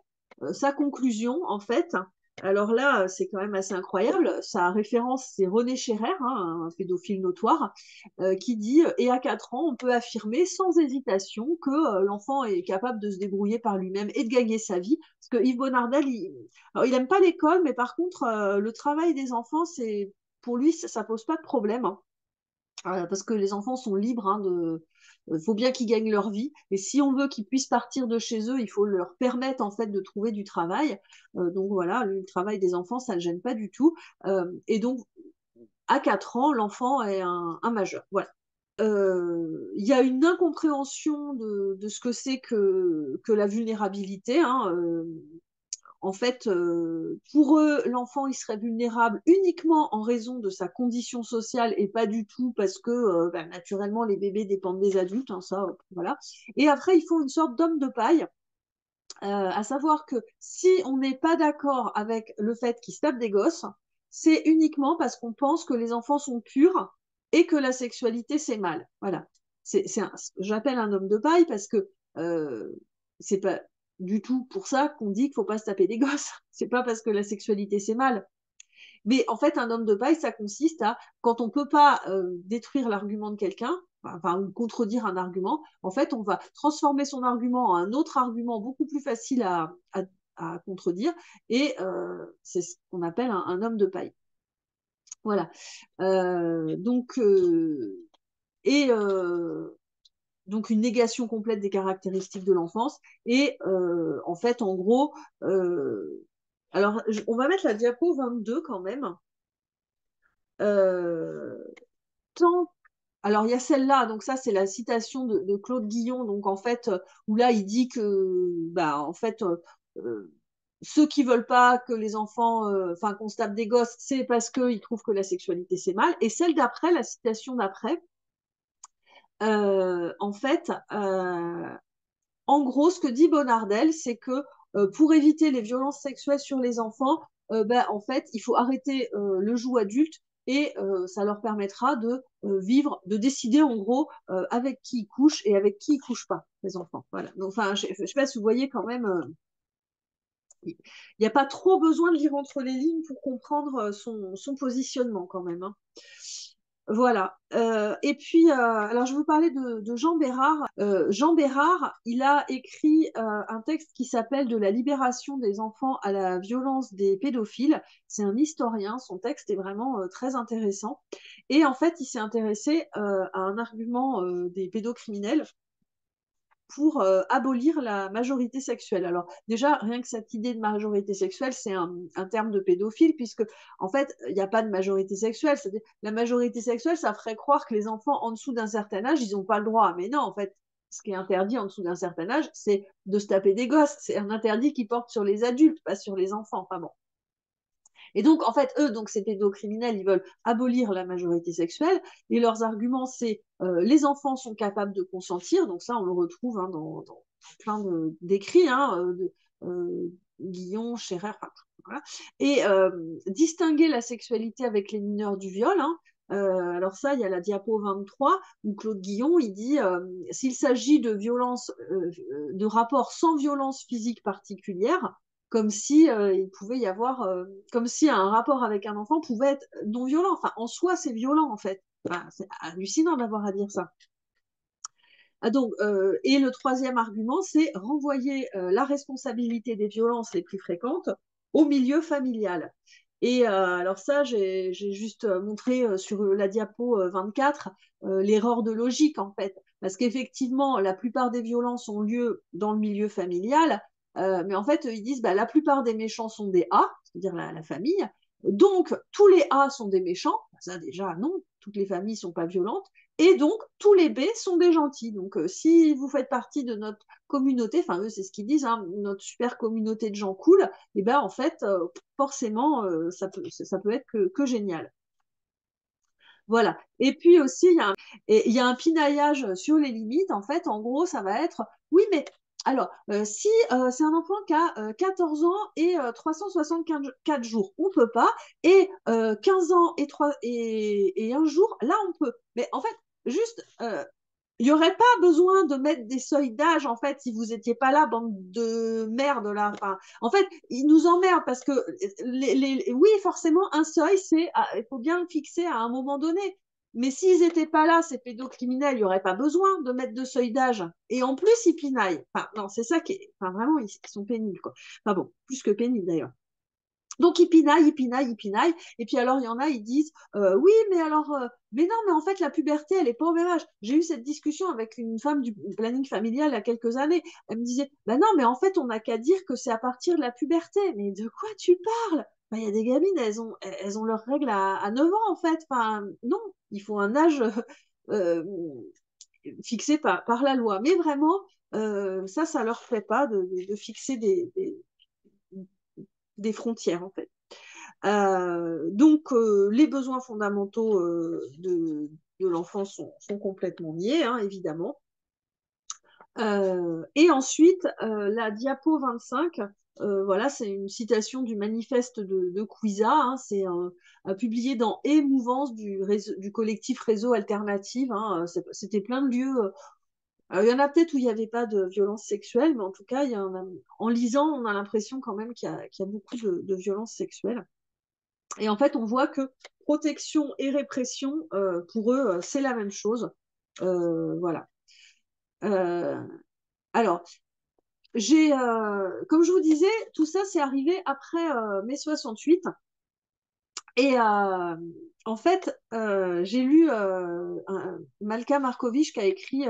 sa conclusion, en fait, alors là, c'est quand même assez incroyable. Sa référence, c'est René Scherrer, hein, un pédophile notoire, qui dit et à 4 ans, on peut affirmer sans hésitation que l'enfant est capable de se débrouiller par lui-même et de gagner sa vie. Parce que Yves Bonnardel, il n'aime pas l'école, mais par contre, le travail des enfants, pour lui, ça pose pas de problème, hein. Parce que les enfants sont libres, hein, faut bien qu'ils gagnent leur vie. Et si on veut qu'ils puissent partir de chez eux, il faut leur permettre en fait de trouver du travail. Donc voilà, le travail des enfants, ça ne le gêne pas du tout. Et donc, à 4 ans, l'enfant est un majeur. Voilà. Il y a une incompréhension de ce que c'est que la vulnérabilité, hein. En fait, pour eux, l'enfant, il serait vulnérable uniquement en raison de sa condition sociale et pas du tout parce que, bah, naturellement, les bébés dépendent des adultes, hein, ça, voilà. Et après, ils font une sorte d'homme de paille, à savoir que si on n'est pas d'accord avec le fait qu'ils se tapent des gosses, c'est uniquement parce qu'on pense que les enfants sont purs et que la sexualité, c'est mal. Voilà. J'appelle un homme de paille parce que c'est pas du tout pour ça qu'on dit qu'il faut pas se taper des gosses. C'est pas parce que la sexualité c'est mal. Mais en fait, un homme de paille, ça consiste à, quand on peut pas détruire l'argument de quelqu'un, enfin, ou contredire un argument, en fait, on va transformer son argument en un autre argument beaucoup plus facile à contredire, et c'est ce qu'on appelle un homme de paille. Voilà. Donc, et donc une négation complète des caractéristiques de l'enfance. Et en fait, en gros, alors on va mettre la diapo 22 quand même. Euh, tant... Alors il y a celle-là, donc ça c'est la citation de Claude Guillon, donc en fait, où là il dit que, bah, en fait, ceux qui veulent pas que les enfants, enfin qu'on se tape des gosses, c'est parce qu'ils trouvent que la sexualité c'est mal. Et celle d'après, la citation d'après, en fait, en gros, ce que dit Bonardel, c'est que pour éviter les violences sexuelles sur les enfants, ben, en fait, il faut arrêter le joug adulte, et ça leur permettra de vivre, de décider en gros avec qui ils couchent et avec qui ils couchent pas, les enfants. Voilà. Donc, enfin, je sais pas si vous voyez quand même, il n'y a pas trop besoin de lire entre les lignes pour comprendre son positionnement quand même, hein. Voilà. Et puis, alors je vais vous parler de Jean Bérard. Jean Bérard, il a écrit un texte qui s'appelle De la libération des enfants à la violence des pédophiles. C'est un historien. Son texte est vraiment très intéressant. Et en fait, il s'est intéressé à un argument des pédocriminels pour abolir la majorité sexuelle. Alors déjà, rien que cette idée de majorité sexuelle, c'est un terme de pédophile, puisque en fait, il n'y a pas de majorité sexuelle. C'est-à-dire, la majorité sexuelle, ça ferait croire que les enfants en dessous d'un certain âge, ils n'ont pas le droit. Mais non, en fait, ce qui est interdit en dessous d'un certain âge, c'est de se taper des gosses. C'est un interdit qui porte sur les adultes, pas sur les enfants. Enfin bon. Et donc, en fait, eux, donc ces pédocriminels, ils veulent abolir la majorité sexuelle. Et leurs arguments, c'est les enfants sont capables de consentir. Donc ça, on le retrouve hein, dans plein d'écrits, hein, Guillon, Scherer, enfin, voilà. Et distinguer la sexualité avec les mineurs du viol. Hein. Alors ça, il y a la diapo 23 où Claude Guillon, il dit s'il s'agit de violence, de rapports sans violence physique particulière, comme si il pouvait y avoir, comme si un rapport avec un enfant pouvait être non violent. Enfin, en soi, c'est violent en fait. Enfin, c'est hallucinant d'avoir à dire ça. Ah, donc, et le troisième argument, c'est renvoyer la responsabilité des violences les plus fréquentes au milieu familial. Et alors ça, j'ai juste montré sur la diapo 24 l'erreur de logique en fait. Parce qu'effectivement, la plupart des violences ont lieu dans le milieu familial, mais en fait, ils disent bah, la plupart des méchants sont des A, c'est-à-dire la famille. Donc, tous les A sont des méchants. Ça, déjà, non, toutes les familles ne sont pas violentes. Et donc, tous les B sont des gentils. Donc, si vous faites partie de notre communauté, enfin, eux, c'est ce qu'ils disent, hein, notre super communauté de gens cool, et ben en fait, forcément, ça peut être que génial. Voilà. Et puis aussi, il y a un pinaillage sur les limites. En fait, en gros, ça va être, oui, mais alors, si c'est un enfant qui a 14 ans et 364 jours, on peut pas. Et 15 ans et un jour, là, on peut. Mais en fait, juste, il n'y aurait pas besoin de mettre des seuils d'âge, en fait, si vous n'étiez pas là, bande de merde, là. Enfin, en fait, ils nous emmerdent parce que, oui, forcément, un seuil, il faut bien le fixer à un moment donné. Mais s'ils n'étaient pas là, ces pédocriminels, il n'y aurait pas besoin de mettre de seuil d'âge. Et en plus, ils pinaillent. Enfin, non, c'est ça qui est. Enfin, vraiment, ils sont pénibles, quoi. Enfin bon, plus que pénibles, d'ailleurs. Donc ils pinaillent, ils pinaillent, ils pinaillent. Et puis alors il y en a, ils disent oui, mais alors, mais non, mais en fait la puberté, elle est pas au même âge. J'ai eu cette discussion avec une femme du planning familial il y a quelques années. Elle me disait, ben non, mais en fait on n'a qu'à dire que c'est à partir de la puberté. Mais de quoi tu parles? Ben, il y a des gamines, elles ont leurs règles à 9 ans en fait. Enfin non, il faut un âge euh, fixé par la loi. Mais vraiment, ça leur fait pas de fixer des frontières en fait. Donc, les besoins fondamentaux de l'enfant sont complètement liés, hein, évidemment. Et ensuite, la diapo 25, voilà, c'est une citation du manifeste de Cuisa, hein, c'est publié dans Émouvance du collectif Réseau Alternative. Hein, c'était plein de lieux Alors, il y en a peut-être où il n'y avait pas de violence sexuelle, mais en tout cas, en lisant, on a l'impression quand même qu'il y a beaucoup de violences sexuelles. Et en fait, on voit que protection et répression, pour eux, c'est la même chose. Voilà. Euh, alors, comme je vous disais, tout ça, c'est arrivé après mai 68. Et en fait, j'ai lu Malka Markovitch qui a écrit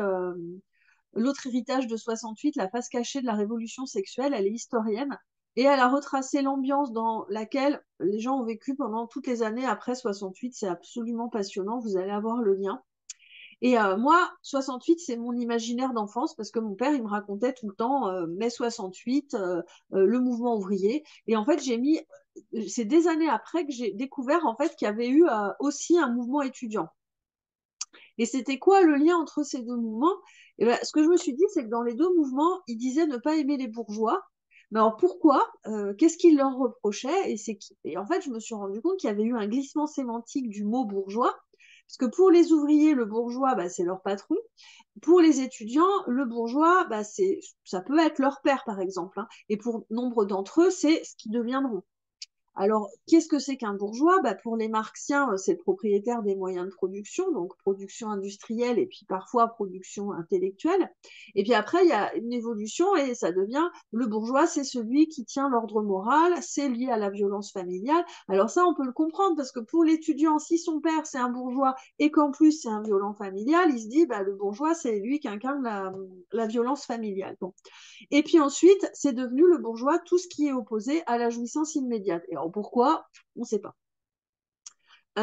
L'autre héritage de 68, la face cachée de la révolution sexuelle. Elle est historienne et elle a retracé l'ambiance dans laquelle les gens ont vécu pendant toutes les années après 68. C'est absolument passionnant, vous allez avoir le lien. Et moi, 68, c'est mon imaginaire d'enfance parce que mon père, il me racontait tout le temps mai 68, le mouvement ouvrier. Et en fait, c'est des années après que j'ai découvert en fait qu'il y avait eu aussi un mouvement étudiant. Et c'était quoi le lien entre ces deux mouvements? Et ben, ce que je me suis dit, c'est que dans les deux mouvements, ils disaient ne pas aimer les bourgeois. Mais alors pourquoi? Qu'est-ce qu'ils leur reprochaient? Et en fait, je me suis rendu compte qu'il y avait eu un glissement sémantique du mot bourgeois. Parce que pour les ouvriers, le bourgeois, bah, c'est leur patron. Pour les étudiants, le bourgeois, bah, ça peut être leur père, par exemple, hein. Et pour nombre d'entre eux, c'est ce qu'ils deviendront. Alors, qu'est-ce que c'est qu'un bourgeois? Bah, pour les marxiens, c'est le propriétaire des moyens de production, donc production industrielle et puis parfois production intellectuelle. Et puis après, il y a une évolution et ça devient le bourgeois, c'est celui qui tient l'ordre moral, c'est lié à la violence familiale. Alors ça, on peut le comprendre parce que pour l'étudiant, si son père c'est un bourgeois et qu'en plus c'est un violent familial, il se dit, bah, le bourgeois, c'est lui qui incarne la violence familiale. Bon. Et puis ensuite, c'est devenu le bourgeois tout ce qui est opposé à la jouissance immédiate. Et alors pourquoi? On ne sait pas. Il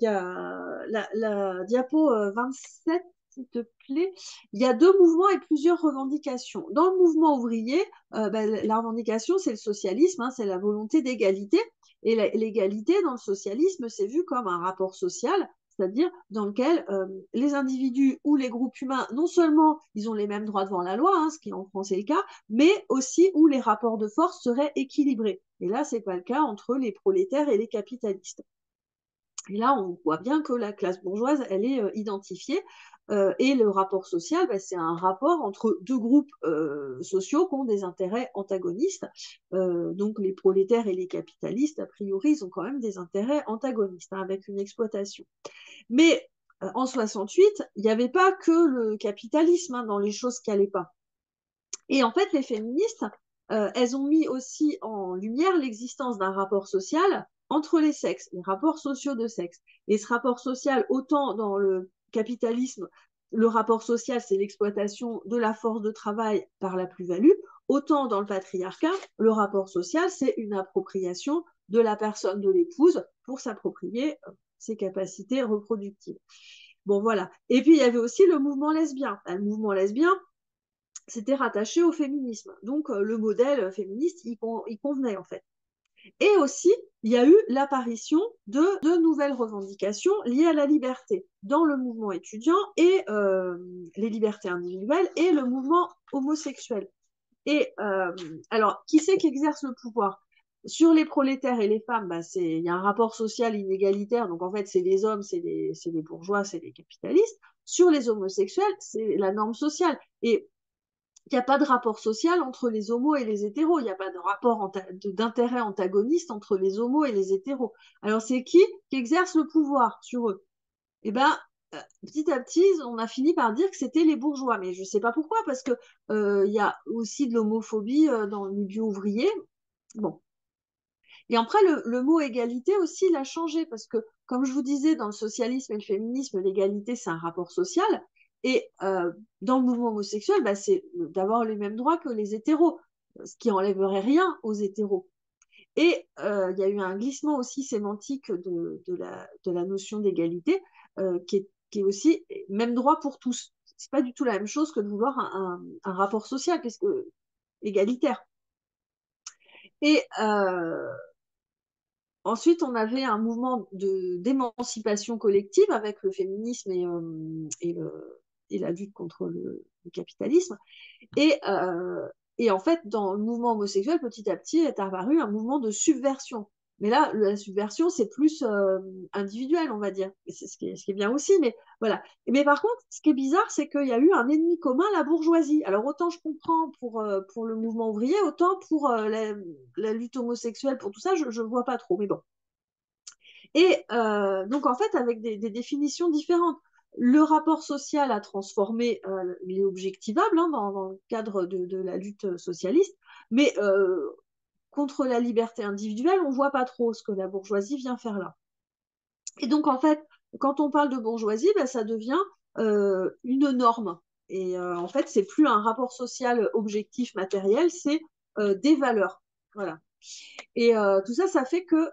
y a la diapo 27, s'il te plaît. Il y a deux mouvements et plusieurs revendications. Dans le mouvement ouvrier, la revendication, c'est le socialisme, hein, c'est la volonté d'égalité. Et l'égalité dans le socialisme, c'est vu comme un rapport social, c'est-à-dire dans lequel les individus ou les groupes humains, non seulement ils ont les mêmes droits devant la loi, hein, ce qui en France est le cas, mais aussi où les rapports de force seraient équilibrés. Et là, ce n'est pas le cas entre les prolétaires et les capitalistes. Et là, on voit bien que la classe bourgeoise, elle est identifiée. Et le rapport social, bah, c'est un rapport entre deux groupes sociaux qui ont des intérêts antagonistes. Donc les prolétaires et les capitalistes, a priori, ils ont quand même des intérêts antagonistes, hein, avec une exploitation. Mais en 68, il n'y avait pas que le capitalisme, hein, dans les choses qui n'allaient pas. Et en fait, les féministes, elles ont mis aussi en lumière l'existence d'un rapport social entre les sexes, les rapports sociaux de sexe. Et ce rapport social, autant dans le capitalisme, le rapport social, c'est l'exploitation de la force de travail par la plus-value, autant dans le patriarcat, le rapport social, c'est une appropriation de la personne de l'épouse pour s'approprier ses capacités reproductives. Bon, voilà. Et puis, il y avait aussi le mouvement lesbien. Le mouvement lesbien, c'était rattaché au féminisme. Donc, le modèle féministe, il convenait en fait. Et aussi, il y a eu l'apparition de nouvelles revendications liées à la liberté dans le mouvement étudiant et les libertés individuelles et le mouvement homosexuel. Et alors, qui c'est qui exerce le pouvoir? Sur les prolétaires et les femmes, bah, il y a un rapport social inégalitaire. Donc, en fait, c'est les hommes, c'est les bourgeois, c'est les capitalistes. Sur les homosexuels, c'est la norme sociale. Et il n'y a pas de rapport social entre les homos et les hétéros. Il n'y a pas de rapport d'intérêt antagoniste entre les homos et les hétéros. Alors, c'est qui exerce le pouvoir sur eux? Eh bien, petit à petit, on a fini par dire que c'était les bourgeois. Mais je ne sais pas pourquoi, parce que il y a aussi de l'homophobie dans le milieu ouvrier. Bon. Et après, le mot égalité aussi, il a changé, parce que, comme je vous disais, dans le socialisme et le féminisme, l'égalité, c'est un rapport social. Et dans le mouvement homosexuel, bah, c'est d'avoir les mêmes droits que les hétéros, ce qui enlèverait rien aux hétéros. Et il y a eu un glissement aussi sémantique de la notion d'égalité, qui est aussi même droit pour tous. C'est pas du tout la même chose que de vouloir un rapport social, puisque égalitaire. Et ensuite, on avait un mouvement d'émancipation collective avec le féminisme et la lutte contre le capitalisme. Et, en fait, dans le mouvement homosexuel, petit à petit, est apparu un mouvement de subversion. Mais là, la subversion, c'est plus individuel, on va dire. Et c'est ce qui est bien aussi, mais voilà. Mais par contre, ce qui est bizarre, c'est qu'il y a eu un ennemi commun, la bourgeoisie. Alors autant je comprends pour le mouvement ouvrier, autant pour la lutte homosexuelle, pour tout ça, je ne vois pas trop. Mais bon. Et donc, en fait, avec des définitions différentes. Le rapport social a transformé, il est objectivable hein, dans le cadre de la lutte socialiste, mais contre la liberté individuelle, on ne voit pas trop ce que la bourgeoisie vient faire là. Et donc, en fait, quand on parle de bourgeoisie, ben, ça devient une norme. Et en fait, c'est plus un rapport social objectif matériel, c'est des valeurs. Voilà. Et tout ça, ça fait que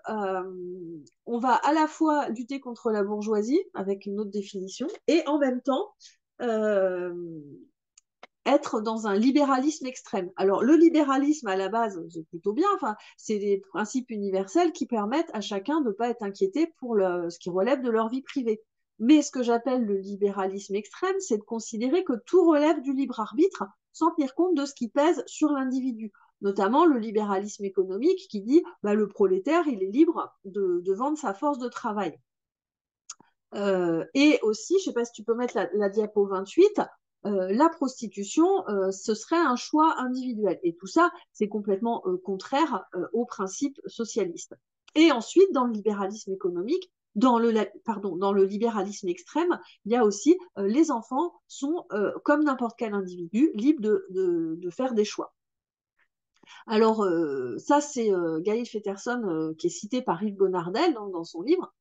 on va à la fois lutter contre la bourgeoisie avec une autre définition et en même temps euh, être dans un libéralisme extrême. Alors le libéralisme à la base, c'est plutôt bien. Enfin, c'est des principes universels qui permettent à chacun de ne pas être inquiété pour ce qui relève de leur vie privée. Mais ce que j'appelle le libéralisme extrême, c'est de considérer que tout relève du libre arbitre sans tenir compte de ce qui pèse sur l'individu. Notamment le libéralisme économique qui dit bah, le prolétaire, il est libre de vendre sa force de travail. Et aussi, je ne sais pas si tu peux mettre la diapo 28, la prostitution, ce serait un choix individuel. Et tout ça, c'est complètement contraire aux principes socialistes. Et ensuite, dans le libéralisme économique, dans le libéralisme extrême, il y a aussi les enfants sont, comme n'importe quel individu, libres de faire des choix. Alors, ça, c'est Gail Fetterson qui est cité par Yves Bonnardel dans son livre.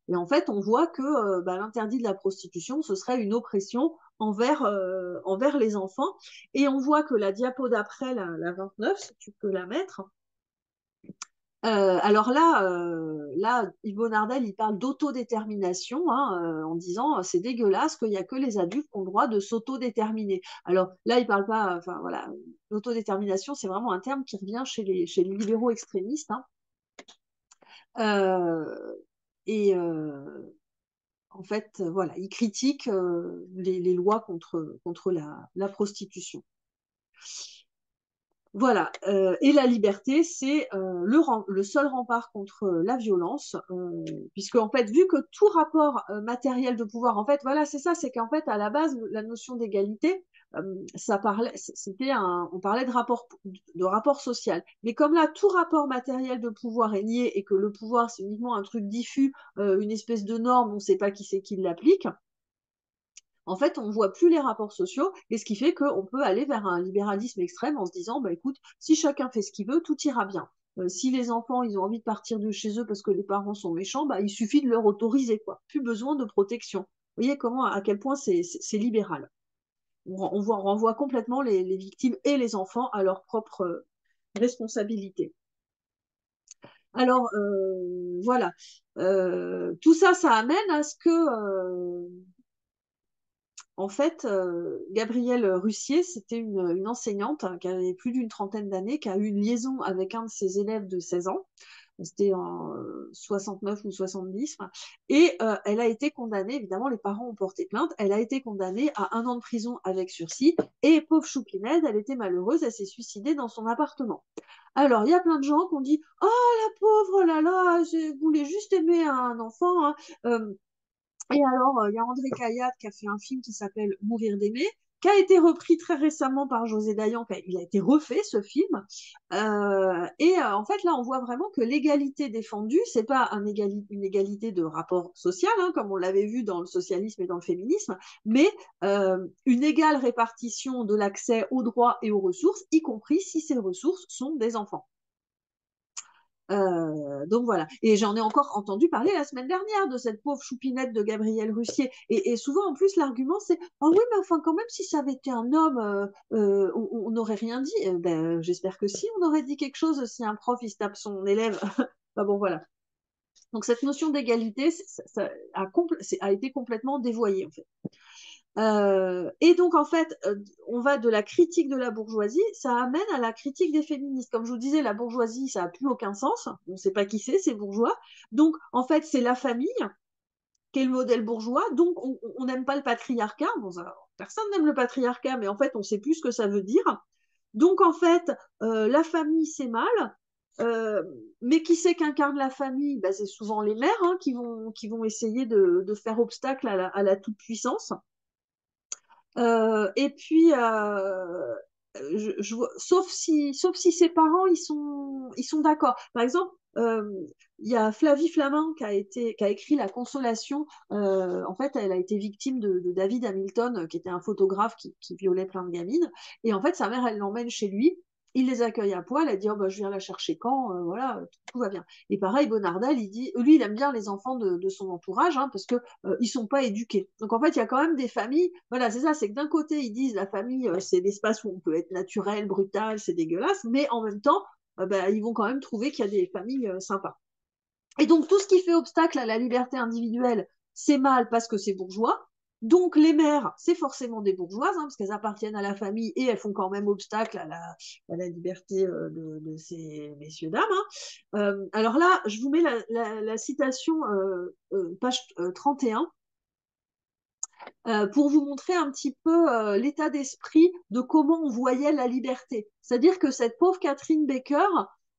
Et en fait, on voit que bah, l'interdit de la prostitution, ce serait une oppression envers les enfants. Et on voit que la diapo d'après, la 29, si tu peux la mettre, alors là, Yves Nardel, il parle d'autodétermination hein, en disant c'est dégueulasse qu'il n'y a que les adultes qui ont le droit de s'autodéterminer. Alors là, il parle pas, enfin voilà, l'autodétermination, c'est vraiment un terme qui revient chez les libéraux extrémistes. Hein. Euh, et en fait, voilà, il critique les lois contre la prostitution. Voilà, et la liberté, c'est le seul rempart contre la violence, puisque en fait, vu que tout rapport matériel de pouvoir, en fait, voilà, c'est ça, c'est qu'en fait, à la base, la notion d'égalité, on parlait de rapport social, mais comme là, tout rapport matériel de pouvoir est nié et que le pouvoir, c'est uniquement un truc diffus, une espèce de norme, on ne sait pas qui c'est qui l'applique. En fait, on ne voit plus les rapports sociaux, et ce qui fait qu'on peut aller vers un libéralisme extrême en se disant, bah, écoute, si chacun fait ce qu'il veut, tout ira bien. Si les enfants, ils ont envie de partir de chez eux parce que les parents sont méchants, bah, il suffit de leur autoriser, quoi. Plus besoin de protection. Vous voyez à quel point c'est libéral. On renvoie complètement les victimes et les enfants à leur propre responsabilité. Alors, voilà. Tout ça, ça amène à ce que en fait, Gabrielle Russier, c'était une enseignante qui avait plus d'une trentaine d'années, qui a eu une liaison avec un de ses élèves de 16 ans. C'était en 69 ou 70. Et elle a été condamnée, évidemment, les parents ont porté plainte. Elle a été condamnée à 1 an de prison avec sursis. Et pauvre choupinette, elle était malheureuse, elle s'est suicidée dans son appartement. Alors, il y a plein de gens qui ont dit oh la pauvre, oh là là, je voulais juste aimer un enfant. Hein. Et alors, il y a André Cayatte qui a fait un film qui s'appelle Mourir d'aimer, qui a été repris très récemment par José Dayan. Il a été refait, ce film. En fait, là, on voit vraiment que l'égalité défendue, c'est pas une égalité de rapport social, hein, comme on l'avait vu dans le socialisme et dans le féminisme, mais une égale répartition de l'accès aux droits et aux ressources, y compris si ces ressources sont des enfants. Donc voilà. Et j'en ai encore entendu parler la semaine dernière de cette pauvre choupinette de Gabrielle Russier. Et souvent, en plus, l'argument, c'est oh oui, mais enfin, quand même, si ça avait été un homme, on n'aurait rien dit. Ben, j'espère que si, on aurait dit quelque chose si un prof, il se tape son élève. Enfin, bon, voilà. Donc, cette notion d'égalité, a été complètement dévoyée, en fait. Et donc, en fait, on va de la critique de la bourgeoisie, ça amène à la critique des féministes. Comme je vous disais, la bourgeoisie, ça n'a plus aucun sens. On ne sait pas qui c'est bourgeois. Donc, en fait, c'est la famille qui est le modèle bourgeois. Donc, on n'aime pas le patriarcat. Bon, personne n'aime le patriarcat, mais en fait, on ne sait plus ce que ça veut dire. Donc, en fait, la famille, c'est mal. Euh, mais qui c'est qu'incarne la famille? Ben, c'est souvent les mères hein, qui vont essayer de faire obstacle à la toute-puissance. Et puis, sauf si ses parents ils sont d'accord. Par exemple, il y a Flavie Flamand qui a écrit La Consolation. En fait, elle a été victime de David Hamilton, qui était un photographe qui violait plein de gamines. Et en fait, sa mère, elle l'emmène chez lui. Il les accueille à poil. Elle dit, oh, bah, je viens la chercher quand, voilà, tout va bien. Et pareil, Bonardel, il dit, lui, il aime bien les enfants de son entourage, hein, parce que ils sont pas éduqués. Donc en fait, il y a quand même des familles. Voilà, c'est ça. C'est que d'un côté, ils disent la famille, c'est l'espace où on peut être naturel, brutal, c'est dégueulasse, mais en même temps, ben, ils vont quand même trouver qu'il y a des familles sympas. Et donc tout ce qui fait obstacle à la liberté individuelle, c'est mal parce que c'est bourgeois. Donc les mères, c'est forcément des bourgeoises, hein, parce qu'elles appartiennent à la famille et elles font quand même obstacle à la liberté de ces messieurs dames. Hein. Alors là, je vous mets la citation page 31 pour vous montrer un petit peu l'état d'esprit de comment on voyait la liberté. C'est-à-dire que cette pauvre Catherine Baker,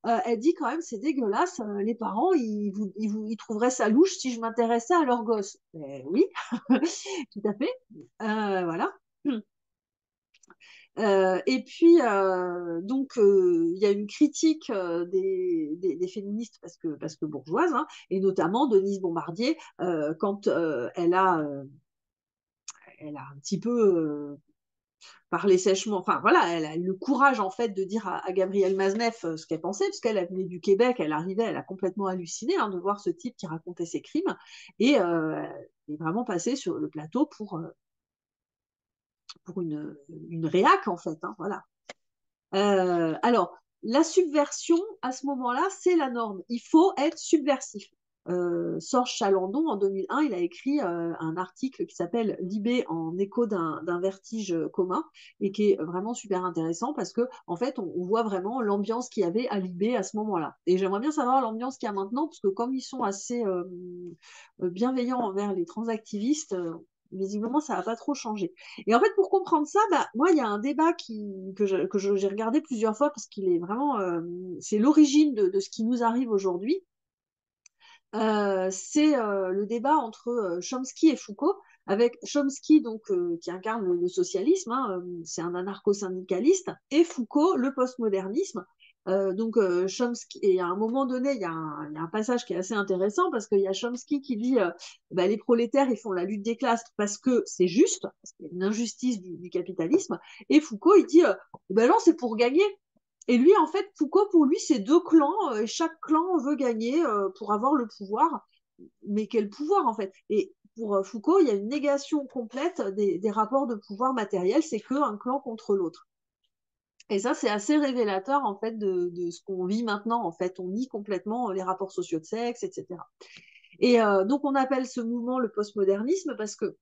elle dit quand même c'est dégueulasse, les parents ils trouveraient ça louche si je m'intéressais à leur gosse. Mais oui, tout à fait. Voilà. Et puis, il y a une critique des féministes parce que bourgeoises, hein, et notamment Denise Bombardier, quand elle a un petit peu parlé sèchement. Enfin voilà, elle a eu le courage en fait de dire à Gabrielle Mazneff ce qu'elle pensait, puisqu'elle venait du Québec, elle arrivait, elle a complètement halluciné hein, de voir ce type qui racontait ses crimes, et elle est vraiment passée sur le plateau pour une réac en fait. Hein, voilà. Alors, la subversion, à ce moment-là, c'est la norme. Il faut être subversif. Sorge Chalandon, en 2001, il a écrit un article qui s'appelle Libé en écho d'un vertige commun et qui est vraiment super intéressant parce que en fait, on voit vraiment l'ambiance qu'il y avait à Libé à ce moment-là. Et j'aimerais bien savoir l'ambiance qu'il y a maintenant parce que comme ils sont assez bienveillants envers les transactivistes, visiblement, ça n'a pas trop changé. Et en fait, pour comprendre ça, bah, moi, il y a un débat j'ai regardé plusieurs fois parce qu'il est vraiment, c'est l'origine de ce qui nous arrive aujourd'hui. C'est le débat entre Chomsky et Foucault, avec Chomsky donc qui incarne le socialisme, hein, c'est un anarcho-syndicaliste, et Foucault le postmodernisme. Chomsky, et à un moment donné, il y a un passage qui est assez intéressant parce qu'il y a Chomsky qui dit bah, les prolétaires ils font la lutte des classes parce que c'est juste, parce qu'il y a une injustice du capitalisme, et Foucault il dit bah non c'est pour gagner. Et lui, en fait, Foucault, pour lui, c'est deux clans, et chaque clan veut gagner pour avoir le pouvoir. Mais quel pouvoir, en fait? Et pour Foucault, il y a une négation complète des rapports de pouvoir matériel, c'est qu'un clan contre l'autre. Et ça, c'est assez révélateur, en fait, de ce qu'on vit maintenant. En fait, on nie complètement les rapports sociaux de sexe, etc. Et donc, on appelle ce mouvement le postmodernisme parce que,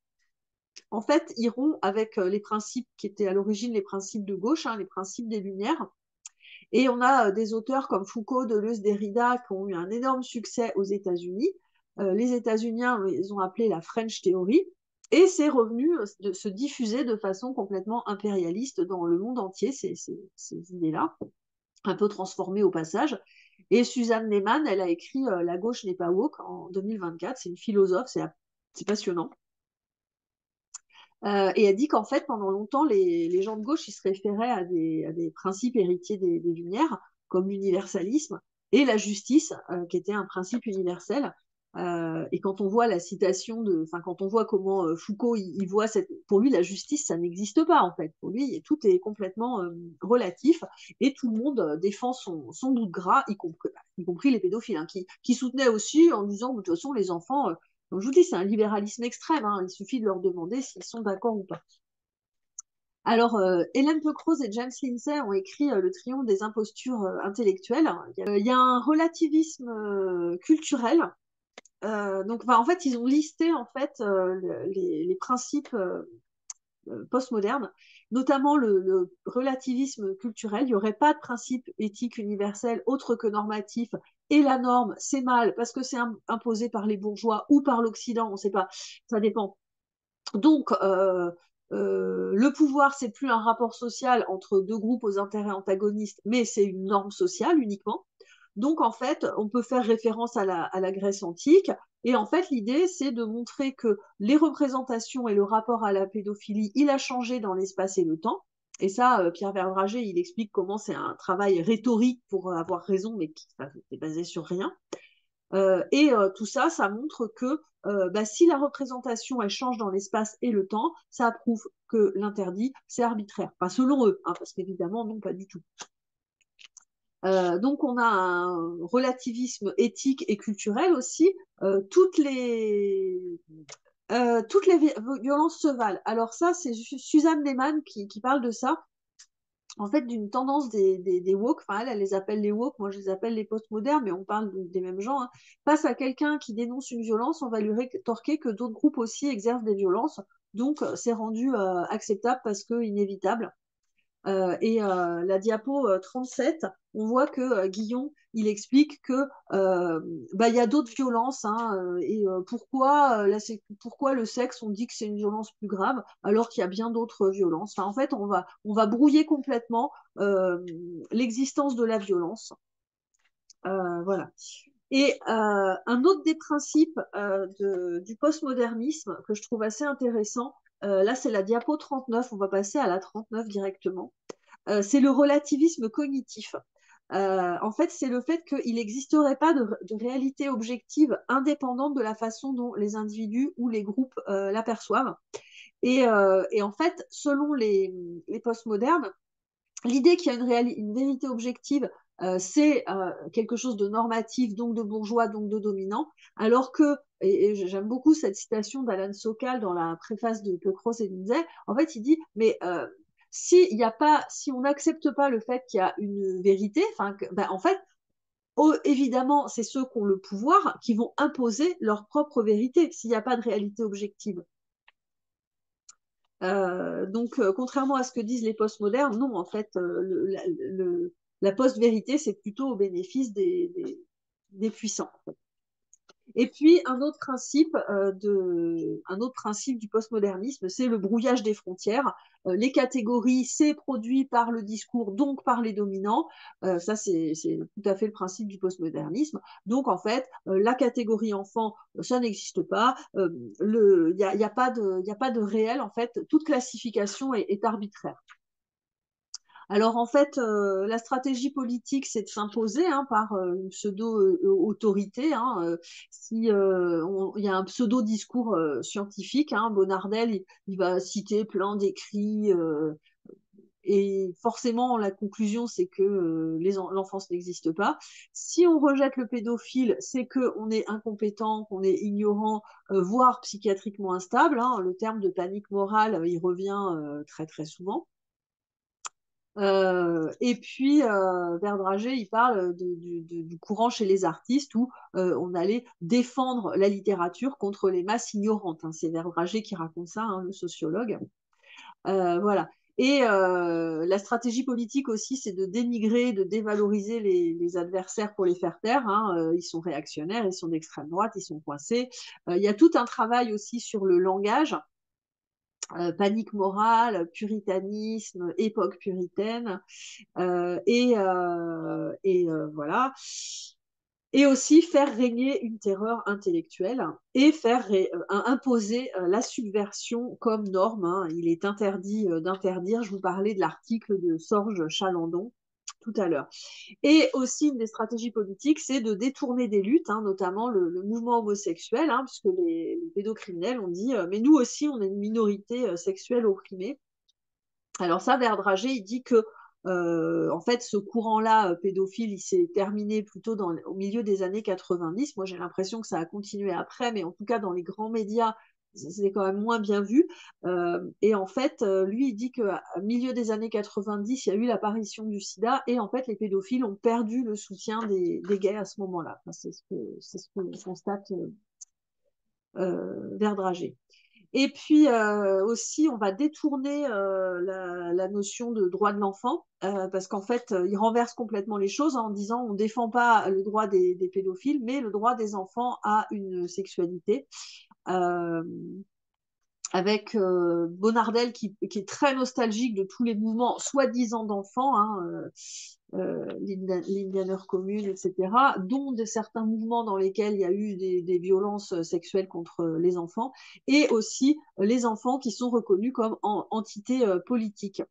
en fait, il rompt avec les principes qui étaient à l'origine les principes de gauche, hein, les principes des Lumières. Et on a des auteurs comme Foucault, Deleuze, Derrida qui ont eu un énorme succès aux États-Unis. Les États-Unis, ils ont appelé la French Theory. Et c'est revenu de se diffuser de façon complètement impérialiste dans le monde entier, ces idées-là, un peu transformées au passage. Et Suzanne Lehmann, elle a écrit La gauche n'est pas woke en 2024. C'est une philosophe, c'est passionnant. Et elle dit qu'en fait, pendant longtemps, les gens de gauche, ils se référaient à des principes héritiers des Lumières, comme l'universalisme et la justice, qui était un principe universel. Et quand on voit la citation enfin, quand on voit comment Foucault, il voit pour lui, la justice, ça n'existe pas, en fait. Pour lui, tout est complètement relatif et tout le monde défend son bout de gras, y compris les pédophiles, hein, qui soutenaient aussi en disant, de toute façon, les enfants, donc, je vous dis, c'est un libéralisme extrême. Hein. Il suffit de leur demander s'ils sont d'accord ou pas. Alors, Hélène Peucrose et James Lindsay ont écrit Le triomphe des impostures intellectuelles. Il y a un relativisme culturel. En fait, ils ont listé en fait les principes postmoderne, notamment le relativisme culturel. Il n'y aurait pas de principe éthique universel autre que normatif. Et la norme, c'est mal parce que c'est imposé par les bourgeois ou par l'Occident, on ne sait pas, ça dépend. Donc, le pouvoir, c'est plus un rapport social entre deux groupes aux intérêts antagonistes, mais c'est une norme sociale uniquement. Donc, en fait, on peut faire référence à la Grèce antique. Et en fait, l'idée, c'est de montrer que les représentations et le rapport à la pédophilie, il a changé dans l'espace et le temps. Et ça, Pierre Verbraget, il explique comment c'est un travail rhétorique pour avoir raison, mais qui est basé sur rien. Tout ça, ça montre que bah, si la représentation elle change dans l'espace et le temps, ça prouve que l'interdit c'est arbitraire. Enfin, selon eux, hein, parce qu'évidemment non, pas du tout. Donc on a un relativisme éthique et culturel aussi. Toutes les violences se valent. Alors ça, c'est Suzanne Lehmann qui parle de ça en fait, d'une tendance des woke, enfin, elle les appelle les woke, moi je les appelle les postmodernes, mais on parle des mêmes gens, hein. Face à quelqu'un qui dénonce une violence, on va lui rétorquer que d'autres groupes aussi exercent des violences, donc c'est rendu acceptable parce que inévitable. La diapo 37, on voit que Guillon, il explique que bah, y a d'autres violences, hein, pourquoi le sexe, on dit que c'est une violence plus grave, alors qu'il y a bien d'autres violences. Enfin, en fait, on va brouiller complètement l'existence de la violence. Voilà. Un autre des principes du postmodernisme que je trouve assez intéressant, là c'est la diapo 39, on va passer à la 39 directement. C'est le relativisme cognitif. En fait, c'est le fait qu'il n'existerait pas de réalité objective indépendante de la façon dont les individus ou les groupes l'aperçoivent. En fait, selon les postmodernes, l'idée qu'il y a une vérité objective, c'est quelque chose de normatif, donc de bourgeois, donc de dominant, alors que, et j'aime beaucoup cette citation d'Alan Sokal dans la préface de Cross et Lindsay, en fait, il dit, mais si on n'accepte pas le fait qu'il y a une vérité, ben, en fait, évidemment, c'est ceux qui ont le pouvoir qui vont imposer leur propre vérité s'il n'y a pas de réalité objective. Contrairement à ce que disent les postmodernes, non, en fait, la post-vérité, c'est plutôt au bénéfice des puissants. Et puis, un autre principe du postmodernisme, c'est le brouillage des frontières. Les catégories, c'est produit par le discours, donc par les dominants. Ça, c'est tout à fait le principe du postmodernisme. Donc, en fait, la catégorie enfant, ça n'existe pas. Il n'y a, y a pas de réel. En fait, toute classification est arbitraire. Alors en fait, la stratégie politique, c'est de s'imposer hein, par une pseudo-autorité. Hein, il y a un pseudo-discours scientifique, hein, Bonnardel, il va citer plein d'écrits, et forcément la conclusion, c'est que l'enfance n'existe pas. Si on rejette le pédophile, c'est qu'on est incompétent, qu'on est ignorant, voire psychiatriquement instable. Hein, le terme de panique morale, il revient très très souvent. Verbraget, il parle du courant chez les artistes où on allait défendre la littérature contre les masses ignorantes. Hein. C'est Verbraget qui raconte ça, hein, le sociologue. Voilà. La stratégie politique aussi, c'est de dénigrer, de dévaloriser les adversaires pour les faire taire. Hein. Ils sont réactionnaires, ils sont d'extrême droite, ils sont coincés. Il y a tout un travail aussi sur le langage. Panique morale, puritanisme, époque puritaine, voilà. Et aussi faire régner une terreur intellectuelle et faire imposer la subversion comme norme. Hein. Il est interdit d'interdire. Je vous parlais de l'article de Sorge Chalandon tout à l'heure. Et aussi, une des stratégies politiques, c'est de détourner des luttes, hein, notamment le mouvement homosexuel, hein, puisque les pédocriminels ont dit mais nous aussi, on est une minorité sexuelle opprimée. Alors ça, Verbraget, il dit que en fait, ce courant-là pédophile, il s'est terminé plutôt au milieu des années 90. Moi, j'ai l'impression que ça a continué après, mais en tout cas, dans les grands médias, c'est quand même moins bien vu. Et en fait, lui, il dit qu'au milieu des années 90, il y a eu l'apparition du sida, et en fait, les pédophiles ont perdu le soutien des gays à ce moment-là. Enfin, c'est ce que constate Verbraget. Et puis aussi, on va détourner la notion de droit de l'enfant, parce qu'en fait, il renverse complètement les choses en disant on ne défend pas le droit des pédophiles, mais le droit des enfants à une sexualité. avec Bonardel qui est très nostalgique de tous les mouvements soi-disant d'enfants, hein, l'Indianer Commune, etc., dont de certains mouvements dans lesquels il y a eu des violences sexuelles contre les enfants, et aussi les enfants qui sont reconnus comme entités politiques.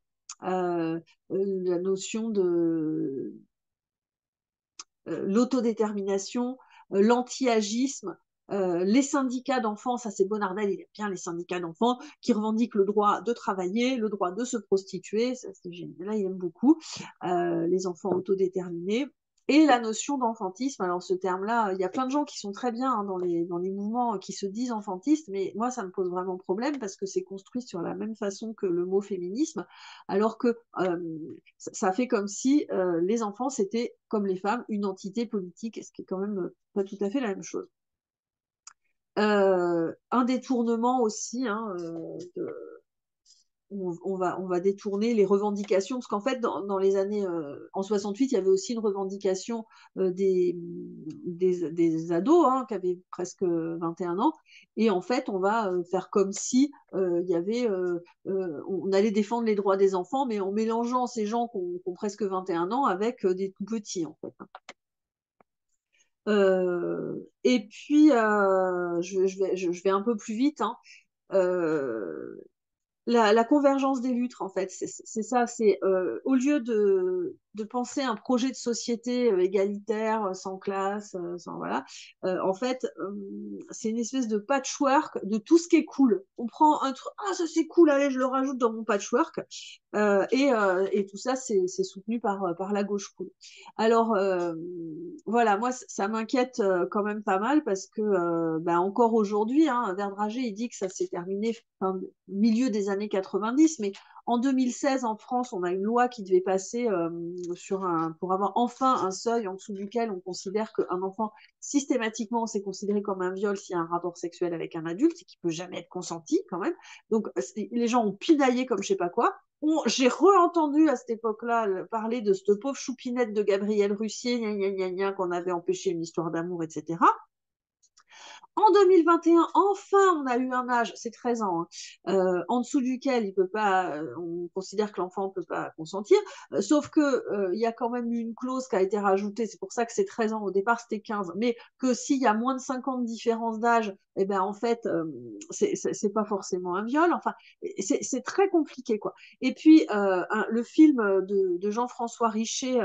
La notion de l'autodétermination, l'anti-agisme, les syndicats d'enfants, ça c'est Bonardel, il aime bien les syndicats d'enfants, qui revendiquent le droit de travailler, le droit de se prostituer, ça, là il aime beaucoup, les enfants autodéterminés, et la notion d'enfantisme. Alors ce terme-là, il y a plein de gens qui sont très bien hein, dans les mouvements qui se disent enfantistes, mais moi ça me pose vraiment problème parce que c'est construit sur la même façon que le mot féminisme, alors que ça fait comme si les enfants, c'était, comme les femmes, une entité politique, ce qui est quand même pas tout à fait la même chose. Un détournement aussi, hein, on va détourner les revendications, parce qu'en fait, dans les années, en 68, il y avait aussi une revendication des ados hein, qui avaient presque 21 ans, et en fait, on va faire comme si il y avait, on allait défendre les droits des enfants, mais en mélangeant ces gens qui ont presque 21 ans avec des tout petits, en fait. Et puis, je vais un peu plus vite, hein. Euh, la convergence des luttes, en fait, c'est ça, c'est au lieu de penser un projet de société égalitaire, sans classe, sans voilà, en fait, c'est une espèce de patchwork de tout ce qui est cool. On prend un truc, ah ça c'est cool, allez, je le rajoute dans mon patchwork, et tout ça, c'est soutenu par la gauche cool. Alors, voilà, moi, ça m'inquiète quand même pas mal parce que, bah, encore aujourd'hui, hein, Verdrager, il dit que ça s'est terminé fin, milieu des années 90, mais en 2016, en France, on a une loi qui devait passer pour avoir enfin un seuil en dessous duquel on considère qu'un enfant, systématiquement, c'est considéré comme un viol s'il y a un rapport sexuel avec un adulte et qui peut jamais être consenti quand même. Donc, les gens ont pinaillé comme je sais pas quoi. J'ai re-entendu à cette époque-là parler de cette pauvre choupinette de Gabrielle Russier, gna, gna, gna, gna, qu'on avait empêché une histoire d'amour, etc. En 2021, enfin, on a eu un âge, c'est 13 ans, hein, en dessous duquel il peut pas, on considère que l'enfant ne peut pas consentir, sauf que il y a quand même eu une clause qui a été rajoutée, c'est pour ça que c'est 13 ans, au départ c'était 15, mais que s'il y a moins de 5 ans de différence d'âge, eh ben en fait, c'est pas forcément un viol, enfin, c'est très compliqué, quoi. Et puis, le film de Jean-François Richer,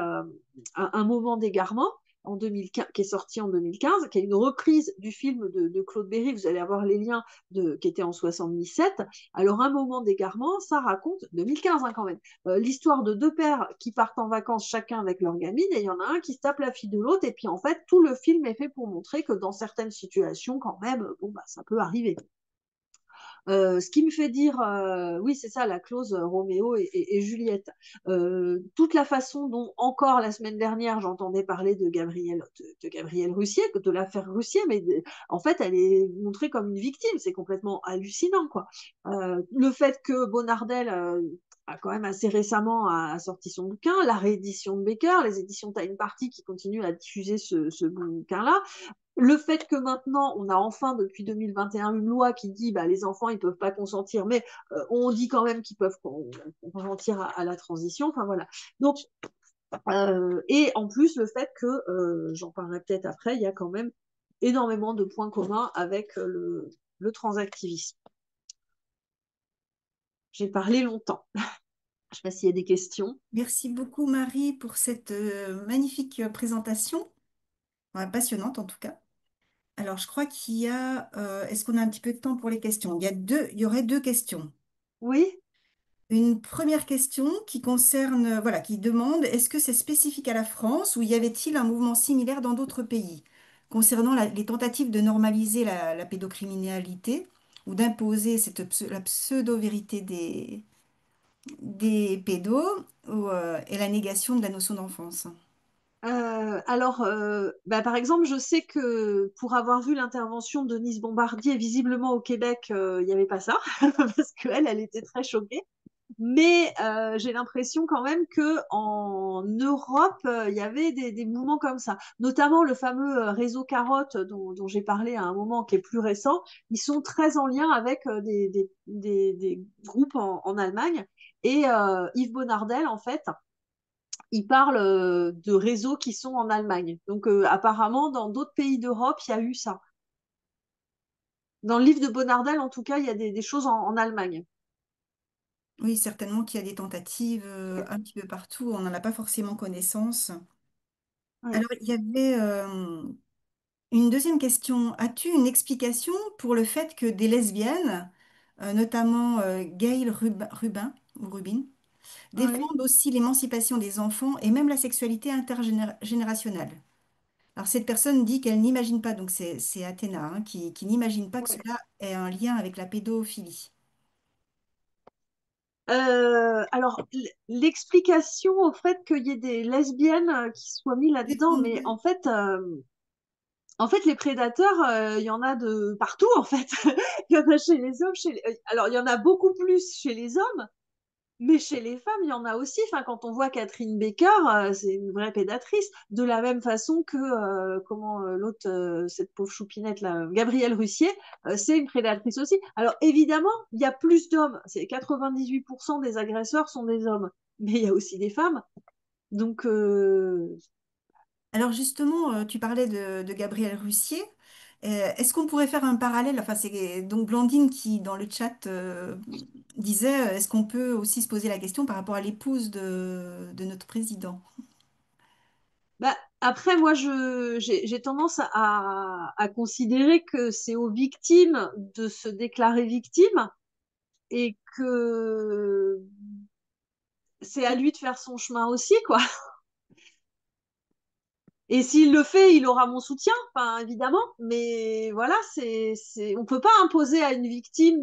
un moment d'égarement, en 2015, qui est sorti en 2015, qui est une reprise du film de Claude Berry. Vous allez avoir les liens qui étaient en 77. Alors, un moment d'égarement, ça raconte, 2015 hein, quand même, l'histoire de deux pères qui partent en vacances chacun avec leur gamine, et il y en a un qui se tape la fille de l'autre, et puis en fait, tout le film est fait pour montrer que dans certaines situations, quand même, bon, bah, ça peut arriver. Ce qui me fait dire, oui, c'est ça, la clause Roméo et Juliette. Toute la façon dont, encore la semaine dernière, j'entendais parler de Gabrielle Russier, de l'affaire Russier, mais en fait, elle est montrée comme une victime. C'est complètement hallucinant, quoi. Le fait que Bonardel a quand même assez récemment sorti son bouquin, la réédition de Becker, les éditions Time Party qui continuent à diffuser ce bouquin-là, le fait que maintenant, on a enfin, depuis 2021, une loi qui dit bah, les enfants, ils peuvent pas consentir, mais on dit quand même qu'ils peuvent consentir à la transition. Enfin, voilà. Donc, et en plus, le fait que, j'en parlerai peut-être après, il y a quand même énormément de points communs avec le transactivisme. J'ai parlé longtemps. Je ne sais pas s'il y a des questions. Merci beaucoup Marie pour cette magnifique présentation, ouais, passionnante en tout cas. Alors je crois qu'il y a, est-ce qu'on a un petit peu de temps pour les questions? Il y aurait deux questions. Oui. Une première question qui concerne, voilà, qui demande, est-ce que c'est spécifique à la France ou y avait-il un mouvement similaire dans d'autres pays concernant les tentatives de normaliser la pédocriminalité ou d'imposer la pseudo-vérité des pédos et la négation de la notion d'enfance? Alors, bah, par exemple, je sais que pour avoir vu l'intervention de Denise Bombardier, visiblement au Québec, il n'y avait pas ça, parce qu'elle, elle était très choquée. Mais j'ai l'impression quand même que en Europe, il y avait des mouvements comme ça, notamment le fameux réseau Carotte dont j'ai parlé à un moment qui est plus récent. Ils sont très en lien avec des groupes en Allemagne. Et Yves Bonnardel, en fait, il parle de réseaux qui sont en Allemagne. Donc apparemment, dans d'autres pays d'Europe, il y a eu ça. Dans le livre de Bonnardel, en tout cas, il y a des choses en Allemagne. Oui, certainement qu'il y a des tentatives un petit peu partout. On n'en a pas forcément connaissance. Ouais. Alors, il y avait une deuxième question. As-tu une explication pour le fait que des lesbiennes, notamment Gail Rubin, ou Rubin, Ouais. défendent aussi l'émancipation des enfants et même la sexualité intergénérationnelle? Alors, cette personne dit qu'elle n'imagine pas, donc c'est Athéna, hein, qui n'imagine pas que Ouais. cela ait un lien avec la pédophilie. Alors, l'explication au fait qu'il y ait des lesbiennes qui soient mis là-dedans, mais Défendu. en fait, les prédateurs, il y en a de partout, en fait. Il y en a chez les hommes, alors il y en a beaucoup plus chez les hommes, mais chez les femmes, il y en a aussi. Enfin, quand on voit Catherine Becker, c'est une vraie pédatrice. De la même façon que l'autre, cette pauvre choupinette là, Gabrielle Russier, c'est une prédatrice aussi. Alors évidemment, il y a plus d'hommes. C'est 98% des agresseurs sont des hommes, mais il y a aussi des femmes. Donc Alors justement, tu parlais de Gabriel Russier. Est-ce qu'on pourrait faire un parallèle? Enfin, c'est donc Blandine qui, dans le chat, disait, est-ce qu'on peut aussi se poser la question par rapport à l'épouse de notre président? bah, après, moi, j'ai tendance à considérer que c'est aux victimes de se déclarer victimes et que c'est à lui de faire son chemin aussi, quoi. Et s'il le fait, il aura mon soutien, enfin, évidemment. Mais voilà, on peut pas imposer à une victime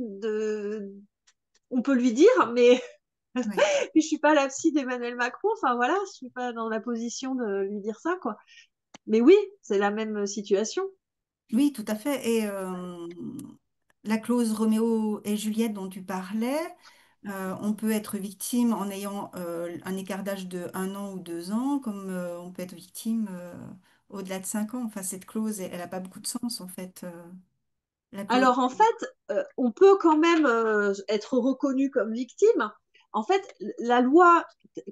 on peut lui dire, mais Oui. je suis pas la psy d'Emmanuel Macron. Enfin, voilà, je suis pas dans la position de lui dire ça, quoi. Mais oui, c'est la même situation. Oui, tout à fait. Et la clause Roméo et Juliette dont tu parlais, on peut être victime en ayant un écart d'âge de 1 an ou 2 ans, comme on peut être victime au-delà de 5 ans. Enfin, cette clause, elle n'a pas beaucoup de sens, en fait. La clause. Alors en fait, on peut quand même être reconnu comme victime. En fait, la loi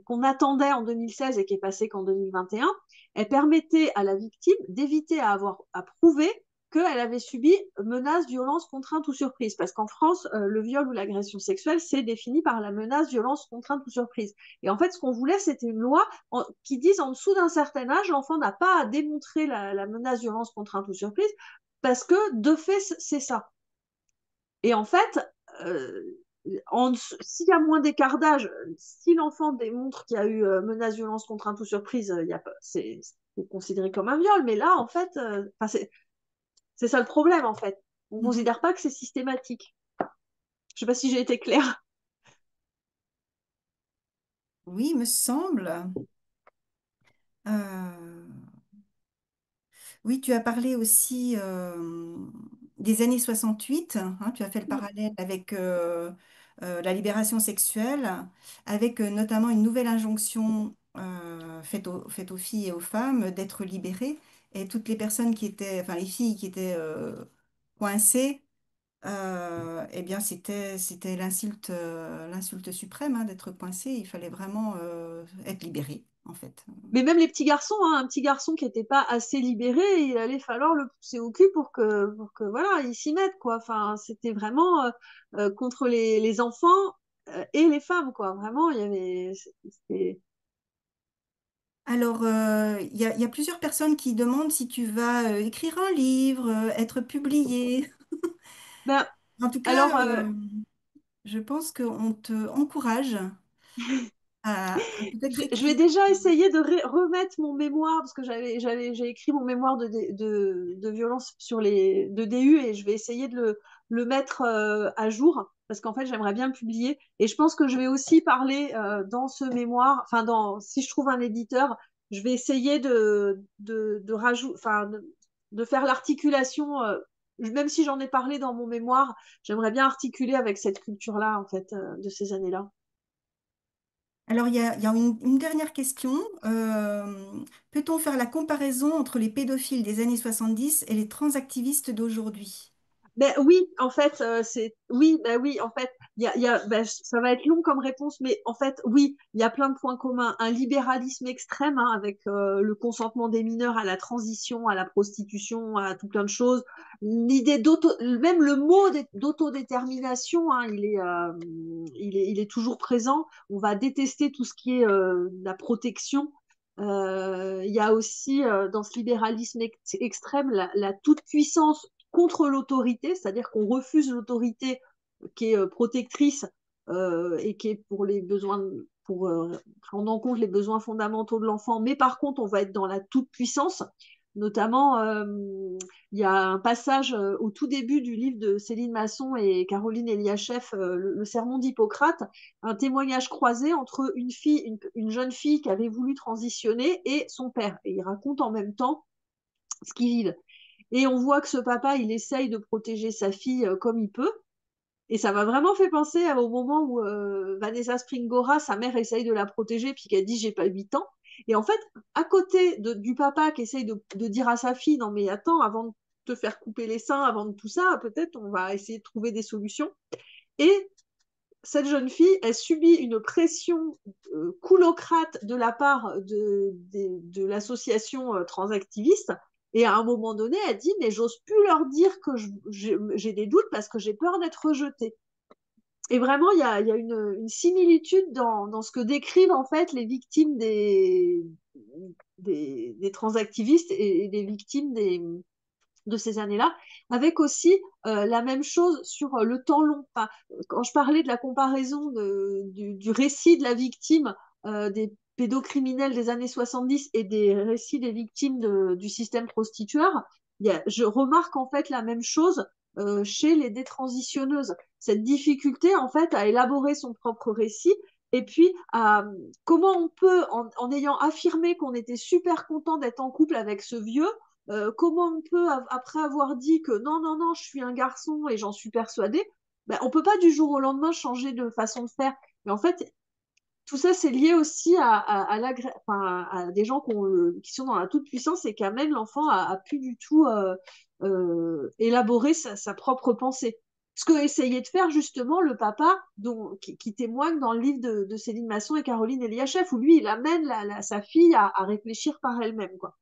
qu'on attendait en 2016 et qui est passée qu'en 2021, elle permettait à la victime d'éviter à avoir à prouver qu'elle avait subi menace, violence, contrainte ou surprise. Parce qu'en France, le viol ou l'agression sexuelle, c'est défini par la menace, violence, contrainte ou surprise. Et en fait, ce qu'on voulait, c'était une loi qui dise en dessous d'un certain âge, l'enfant n'a pas à démontrer la menace, violence, contrainte ou surprise, parce que de fait, c'est ça. Et en fait, euh, s'il y a moins d'écart d'âge, si l'enfant démontre qu'il y a eu menace, violence, contrainte ou surprise, c'est considéré comme un viol. Mais là, en fait, c'est ça le problème, en fait. On ne Mhm. considère pas que c'est systématique. Je ne sais pas si j'ai été claire. Oui, me semble. Euh, Oui, tu as parlé aussi des années 68, hein, tu as fait le parallèle avec la libération sexuelle, avec notamment une nouvelle injonction faite aux filles et aux femmes d'être libérées. Et toutes les personnes qui étaient, enfin les filles qui étaient coincées, eh bien c'était l'insulte suprême, hein, d'être coincé. Il fallait vraiment être libéré, en fait. Mais même les petits garçons, hein, un petit garçon qui n'était pas assez libéré, il allait falloir le pousser au cul pour que voilà, il s'y mette, quoi. Enfin, c'était vraiment contre les enfants et les femmes, quoi. Vraiment, il y avait. Alors, il y a plusieurs personnes qui demandent si tu vas écrire un livre, être publié. Ben, En tout cas, alors, je pense qu'on te encourage à peut-être je vais écrire. déjà essayer de remettre mon mémoire, parce que j'ai écrit mon mémoire de violence sur de DU et je vais essayer de le mettre à jour, parce qu'en fait, j'aimerais bien le publier. Et je pense que je vais aussi parler dans ce mémoire, enfin, si je trouve un éditeur, je vais essayer enfin, de faire l'articulation, même si j'en ai parlé dans mon mémoire, j'aimerais bien articuler avec cette culture-là, en fait, de ces années-là. Alors, il y a une dernière question. Peut-on faire la comparaison entre les pédophiles des années 70 et les transactivistes d'aujourd'hui? Ben oui, en fait, oui, ben oui, en fait, ben, ça va être long comme réponse, mais en fait, oui, il y a plein de points communs. Un libéralisme extrême, hein, avec le consentement des mineurs à la transition, à la prostitution, à tout plein de choses. L'idée même le mot d'autodétermination, hein, il est toujours présent. On va détester tout ce qui est la protection. Il y a aussi dans ce libéralisme extrême la toute-puissance contre l'autorité, c'est-à-dire qu'on refuse l'autorité qui est protectrice et qui est pour les besoins, pour prendre en compte les besoins fondamentaux de l'enfant, mais par contre, on va être dans la toute-puissance. Notamment, il y a un passage au tout début du livre de Céline Masson et Caroline Eliachev, le Sermon d'Hippocrate, un témoignage croisé entre une jeune fille qui avait voulu transitionner et son père. Et ils racontent en même temps ce qu'ils vivent. Et on voit que ce papa, il essaye de protéger sa fille comme il peut. Et ça m'a vraiment fait penser au moment où Vanessa Springora, sa mère, essaye de la protéger, puis qu'elle dit j'ai pas 8 ans. Et en fait, à côté du papa qui essaye de dire à sa fille, non mais attends, avant de te faire couper les seins, avant de tout ça, peut-être on va essayer de trouver des solutions. Et cette jeune fille, elle subit une pression coulocrate de la part de l'association transactiviste. Et à un moment donné, elle dit, mais j'ose plus leur dire que j'ai des doutes parce que j'ai peur d'être rejetée. Et vraiment, il y a une similitude dans ce que décrivent en fait les victimes des transactivistes et des victimes de ces années-là, avec aussi la même chose sur le temps long. Enfin, quand je parlais de la comparaison du récit de la victime des pédocriminels des années 70 et des récits des victimes du système prostitueur, je remarque en fait la même chose chez les détransitionneuses. Cette difficulté en fait à élaborer son propre récit et puis comment on peut, en ayant affirmé qu'on était super content d'être en couple avec ce vieux, comment on peut, après avoir dit que non, non, non, je suis un garçon et j'en suis persuadée, ben, on peut pas du jour au lendemain changer de façon de faire. Mais en fait, tout ça, c'est lié aussi enfin, à des gens qui sont dans la toute-puissance et qui amènent l'enfant à plus du tout élaborer sa propre pensée. Ce que essayait de faire justement le papa qui témoigne dans le livre de Céline Masson et Caroline Eliachev, où lui, il amène sa fille à réfléchir par elle-même, quoi.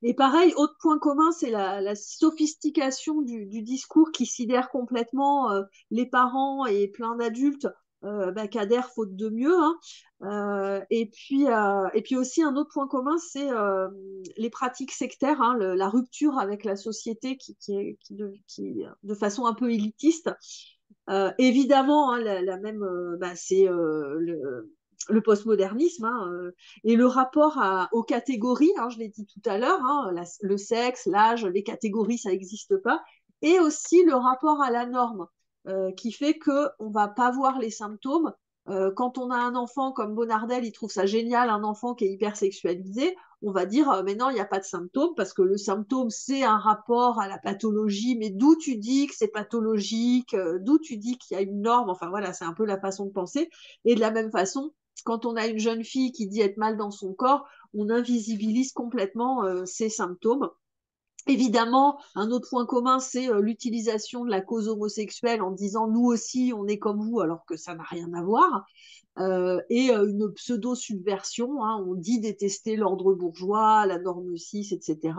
Et pareil, autre point commun, c'est la sophistication du discours qui sidère complètement les parents et plein d'adultes bah, qu'adhèrent faute de mieux. Hein. Et puis aussi, un autre point commun, c'est les pratiques sectaires, hein, la rupture avec la société qui de façon un peu élitiste. Évidemment, hein, la même, bah, c'est le postmodernisme hein, et le rapport aux catégories, hein, je l'ai dit tout à l'heure, hein, le sexe, l'âge, les catégories, ça n'existe pas, et aussi le rapport à la norme qui fait qu'on ne va pas voir les symptômes. Quand on a un enfant comme Bonardel, il trouve ça génial, un enfant qui est hyper sexualisé, on va dire mais non, il n'y a pas de symptômes parce que le symptôme c'est un rapport à la pathologie, mais d'où tu dis que c'est pathologique, d'où tu dis qu'il y a une norme, enfin voilà, c'est un peu la façon de penser. Et de la même façon, quand on a une jeune fille qui dit être mal dans son corps, on invisibilise complètement ces symptômes. Évidemment, un autre point commun, c'est l'utilisation de la cause homosexuelle en disant nous aussi, on est comme vous, alors que ça n'a rien à voir. Et une pseudo-subversion, hein, on dit détester l'ordre bourgeois, la norme 6, etc.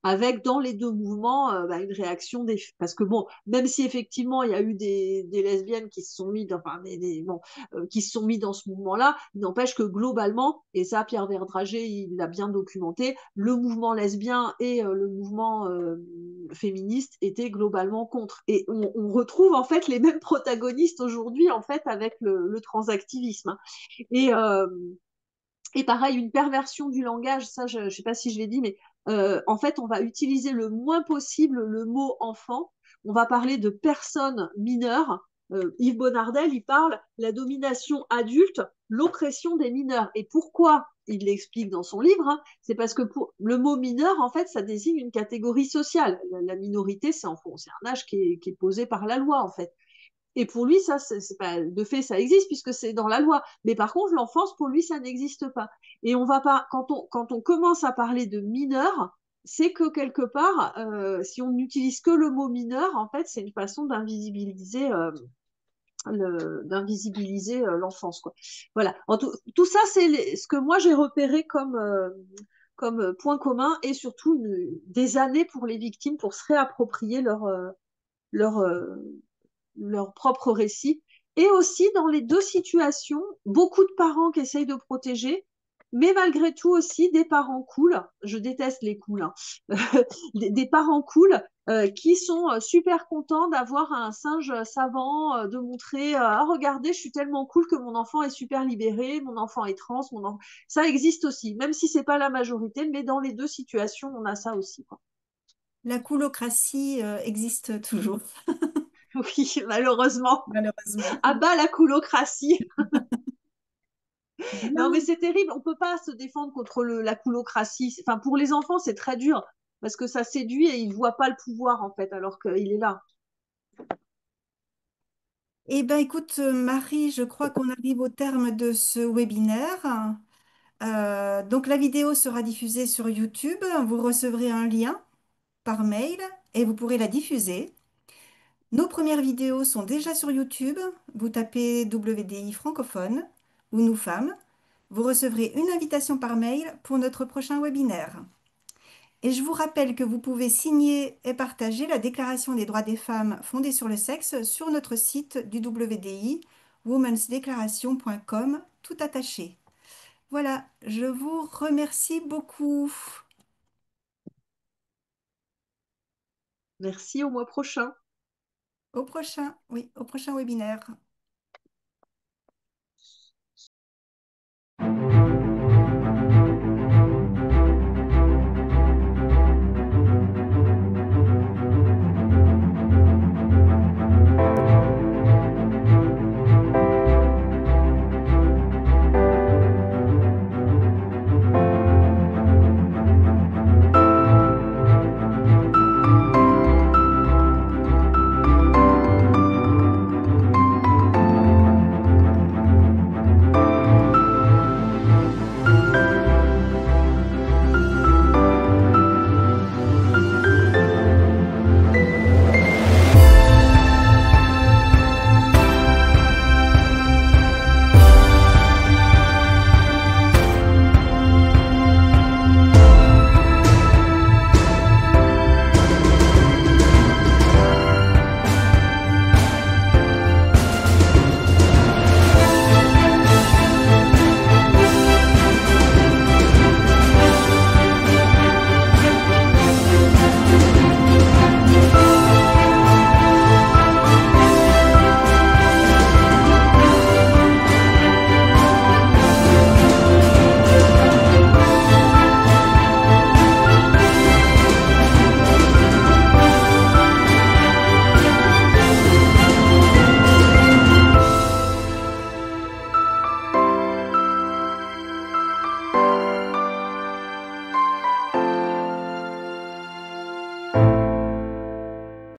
Avec dans les deux mouvements bah, une réaction parce que bon, même si effectivement il y a eu des lesbiennes qui se sont mis enfin qui se sont mis dans ce mouvement-là, il n'empêche que globalement, et ça Pierre Verdrager il l'a bien documenté, le mouvement lesbien et le mouvement féministe étaient globalement contre. Et on retrouve en fait les mêmes protagonistes aujourd'hui en fait avec le transactivisme. Et, euh, et pareil, une perversion du langage, ça je ne sais pas si je l'ai dit, mais en fait on va utiliser le moins possible le mot enfant. On va parler de personnes mineures. Yves Bonardel, il parle la domination adulte, l'oppression des mineurs. Et pourquoi il l'explique dans son livre, hein, c'est parce que pour le mot mineur, en fait, ça désigne une catégorie sociale. La minorité, c'est un âge qui est posé par la loi, en fait. Et pour lui, ça, c'est pas, de fait, ça existe puisque c'est dans la loi. Mais par contre, l'enfance, pour lui, ça n'existe pas. Et on va pas, quand on commence à parler de mineur, c'est que quelque part, si on n'utilise que le mot mineur, en fait, c'est une façon d'invisibiliser l'enfance, quoi. Voilà. Tout ça, c'est ce que moi j'ai repéré comme point commun et surtout des années pour les victimes pour se réapproprier leur, euh, leur propre récit. Et aussi dans les deux situations, beaucoup de parents qui essayent de protéger, mais malgré tout aussi des parents cool, je déteste les cools, hein, des parents cool qui sont super contents d'avoir un singe savant, de montrer ah, regardez, je suis tellement cool que mon enfant est super libéré, mon enfant est trans, ça existe aussi, même si c'est pas la majorité, mais dans les deux situations, on a ça aussi, quoi. La coulocratie existe toujours, Oui, malheureusement. malheureusement. À bas la coulocratie. Non, mais Bien. c'est terrible. On peut pas se défendre contre la coulocratie. Enfin, pour les enfants, c'est très dur parce que ça séduit et ils voient pas le pouvoir en fait, alors qu'il est là. Eh bien, écoute, Marie, je crois qu'on arrive au terme de ce webinaire. Donc, la vidéo sera diffusée sur YouTube. Vous recevrez un lien par mail et vous pourrez la diffuser. Nos premières vidéos sont déjà sur YouTube. Vous tapez WDI francophone ou nous femmes. Vous recevrez une invitation par mail pour notre prochain webinaire. Et je vous rappelle que vous pouvez signer et partager la Déclaration des droits des femmes fondée sur le sexe sur notre site du WDI, womansdeclaration.com, tout attaché. Voilà, je vous remercie beaucoup. Merci, au mois prochain. Au prochain, oui, au prochain webinaire.